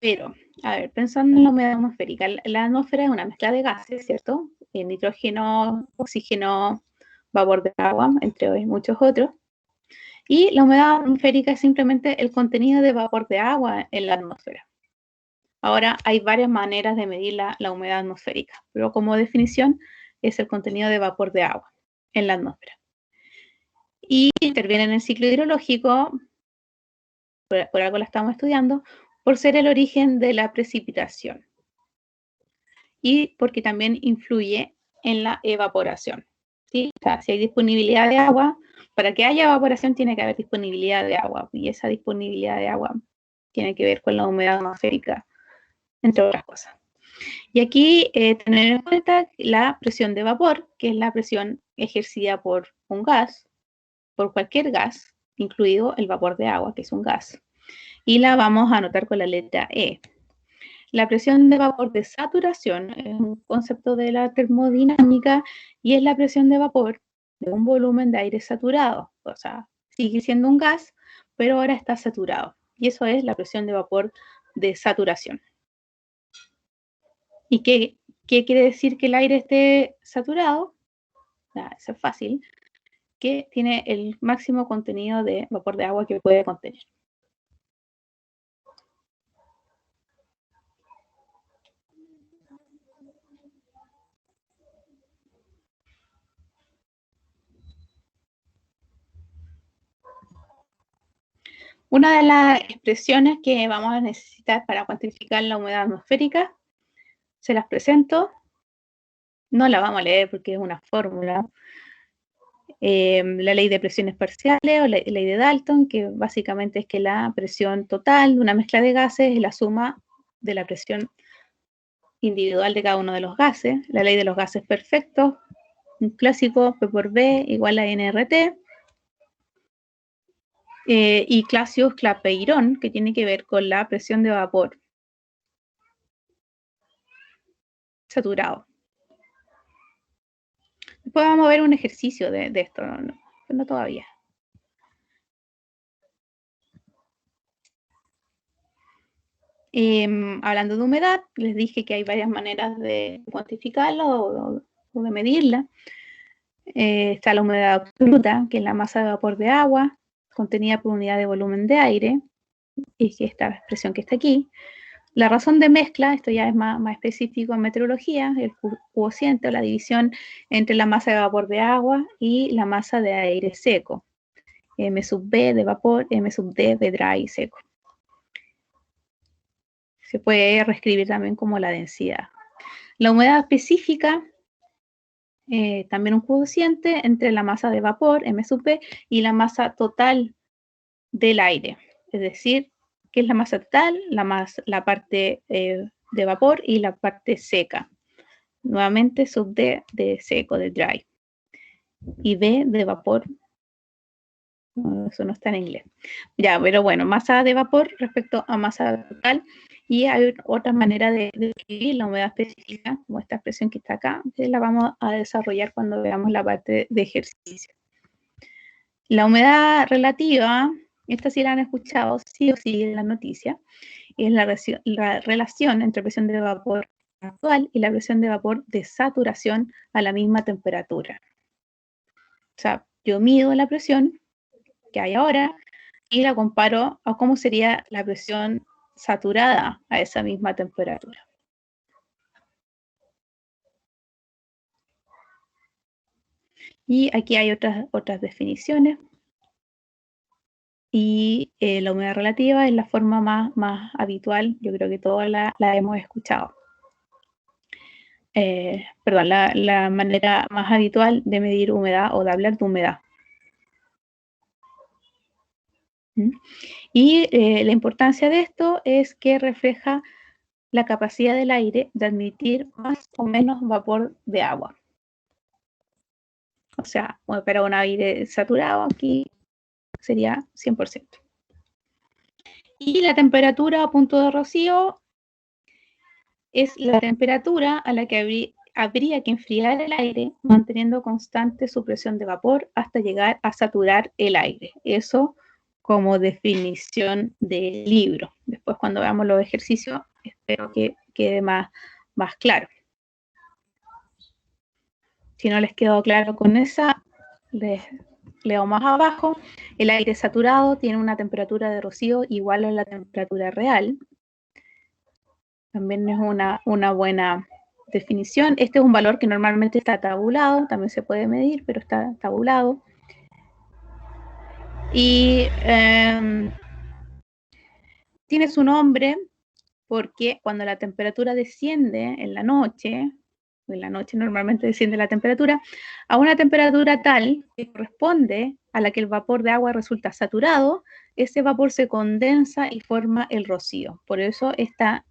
Pero, a ver, pensando en la humedad atmosférica, la atmósfera es una mezcla de gases, ¿cierto? Nitrógeno, oxígeno, vapor de agua, entre muchos otros. Y la humedad atmosférica es simplemente el contenido de vapor de agua en la atmósfera. Ahora, hay varias maneras de medir la humedad atmosférica, pero como definición es el contenido de vapor de agua en la atmósfera. Y interviene en el ciclo hidrológico, por algo la estamos estudiando, por ser el origen de la precipitación y porque también influye en la evaporación, ¿sí? O sea, si hay disponibilidad de agua, para que haya evaporación tiene que haber disponibilidad de agua, y esa disponibilidad de agua tiene que ver con la humedad atmosférica, entre otras cosas. Y aquí tener en cuenta la presión de vapor, que es la presión ejercida por un gas, por cualquier gas, incluido el vapor de agua, que es un gas. Y la vamos a anotar con la letra E. La presión de vapor de saturación es un concepto de la termodinámica y es la presión de vapor de un volumen de aire saturado. O sea, sigue siendo un gas, pero ahora está saturado. Y eso es la presión de vapor de saturación. ¿Y qué quiere decir que el aire esté saturado? Eso es fácil, que tiene el máximo contenido de vapor de agua que puede contener. Una de las expresiones que vamos a necesitar para cuantificar la humedad atmosférica, se las presento. No la vamos a leer porque es una fórmula. La ley de presiones parciales o la ley de Dalton, que básicamente es que la presión total de una mezcla de gases es la suma de la presión individual de cada uno de los gases. La ley de los gases perfectos, un clásico, P por B igual a nRT. Y Clapeyron, que tiene que ver con la presión de vapor saturado. Después vamos a ver un ejercicio de esto, no todavía. Hablando de humedad, les dije que hay varias maneras de cuantificarla o de medirla. Está la humedad absoluta, que es la masa de vapor de agua contenida por unidad de volumen de aire, y que esta expresión que está aquí. La razón de mezcla, esto ya es más específico en meteorología, el cociente o la división entre la masa de vapor de agua y la masa de aire seco. M sub B de vapor, M sub D de dry seco. Se puede reescribir también como la densidad. La humedad específica, también un cociente entre la masa de vapor, M sub P, y la masa total del aire. Es decir, ¿qué es la masa total? La parte de vapor y la parte seca. Nuevamente sub D de seco, de dry. Y B de vapor. Eso no está en inglés. Ya, pero bueno, masa de vapor respecto a masa total. Y hay otra manera de escribir la humedad específica, como esta expresión que está acá, que la vamos a desarrollar cuando veamos la parte de ejercicio. La humedad relativa, esta sí la han escuchado, sí o sí en las noticias, es la relación entre presión de vapor actual y la presión de vapor de saturación a la misma temperatura. O sea, yo mido la presión que hay ahora y la comparo a cómo sería la presión saturada a esa misma temperatura. Y aquí hay otras definiciones. Y la humedad relativa es la forma más habitual, yo creo que todos la hemos escuchado. Perdón, la manera más habitual de medir humedad o de hablar de humedad. Y la importancia de esto es que refleja la capacidad del aire de admitir más o menos vapor de agua. O sea, bueno, para un aire saturado aquí sería 100%. Y la temperatura a punto de rocío es la temperatura a la que habría que enfriar el aire manteniendo constante su presión de vapor hasta llegar a saturar el aire. Eso como definición del libro. Después cuando veamos los ejercicios espero que quede más claro. Si no les quedó claro con esa, les leo más abajo. El aire saturado tiene una temperatura de rocío igual a la temperatura real. También es una buena definición. Este es un valor que normalmente está tabulado, también se puede medir, pero está tabulado. Y tiene su nombre porque cuando la temperatura desciende en la noche normalmente desciende la temperatura, a una temperatura tal que corresponde a la que el vapor de agua resulta saturado, ese vapor se condensa y forma el rocío. Por eso esta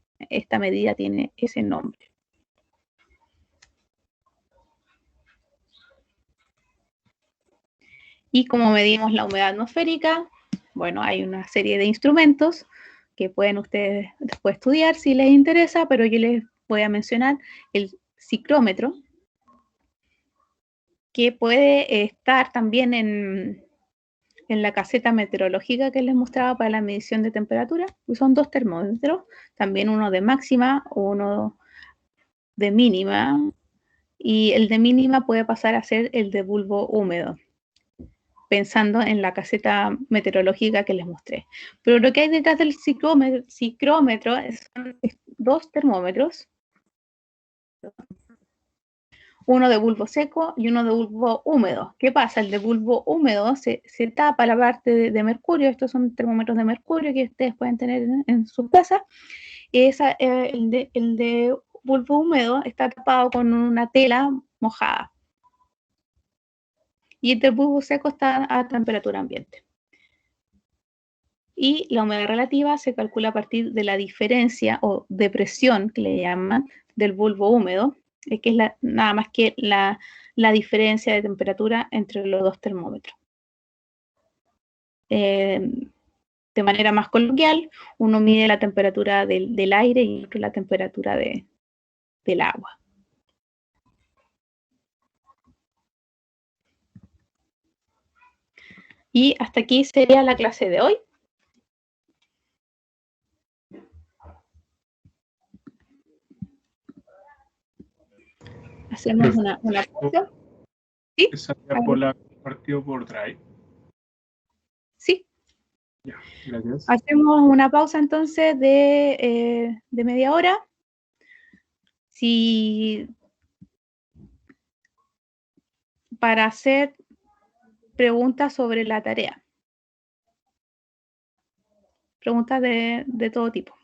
medida tiene ese nombre. Y como medimos la humedad atmosférica, bueno, hay una serie de instrumentos que pueden ustedes después estudiar si les interesa, pero yo les voy a mencionar el ciclómetro, que puede estar también en la caseta meteorológica que les mostraba para la medición de temperatura. Son dos termómetros, también uno de máxima, uno de mínima, y el de mínima puede pasar a ser el de bulbo húmedo, pensando en la caseta meteorológica que les mostré. Pero lo que hay detrás del ciclómetro son dos termómetros, uno de bulbo seco y uno de bulbo húmedo. ¿Qué pasa? El de bulbo húmedo se tapa la parte de mercurio. Estos son termómetros de mercurio que ustedes pueden tener en su casa. El de bulbo húmedo está tapado con una tela mojada. Y el del bulbo seco está a temperatura ambiente. Y la humedad relativa se calcula a partir de la diferencia o depresión, que le llaman, del bulbo húmedo, que es nada más que la diferencia de temperatura entre los dos termómetros. De manera más coloquial, uno mide la temperatura del aire y otro la temperatura del agua. Y hasta aquí sería la clase de hoy. Hacemos una pausa. ¿Sí? ¿Esa la compartió por Drive? Sí. Ya, gracias. Hacemos una pausa entonces de media hora. Para hacer preguntas sobre la tarea. Preguntas de todo tipo.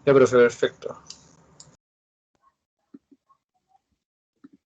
Ya, profe, perfecto.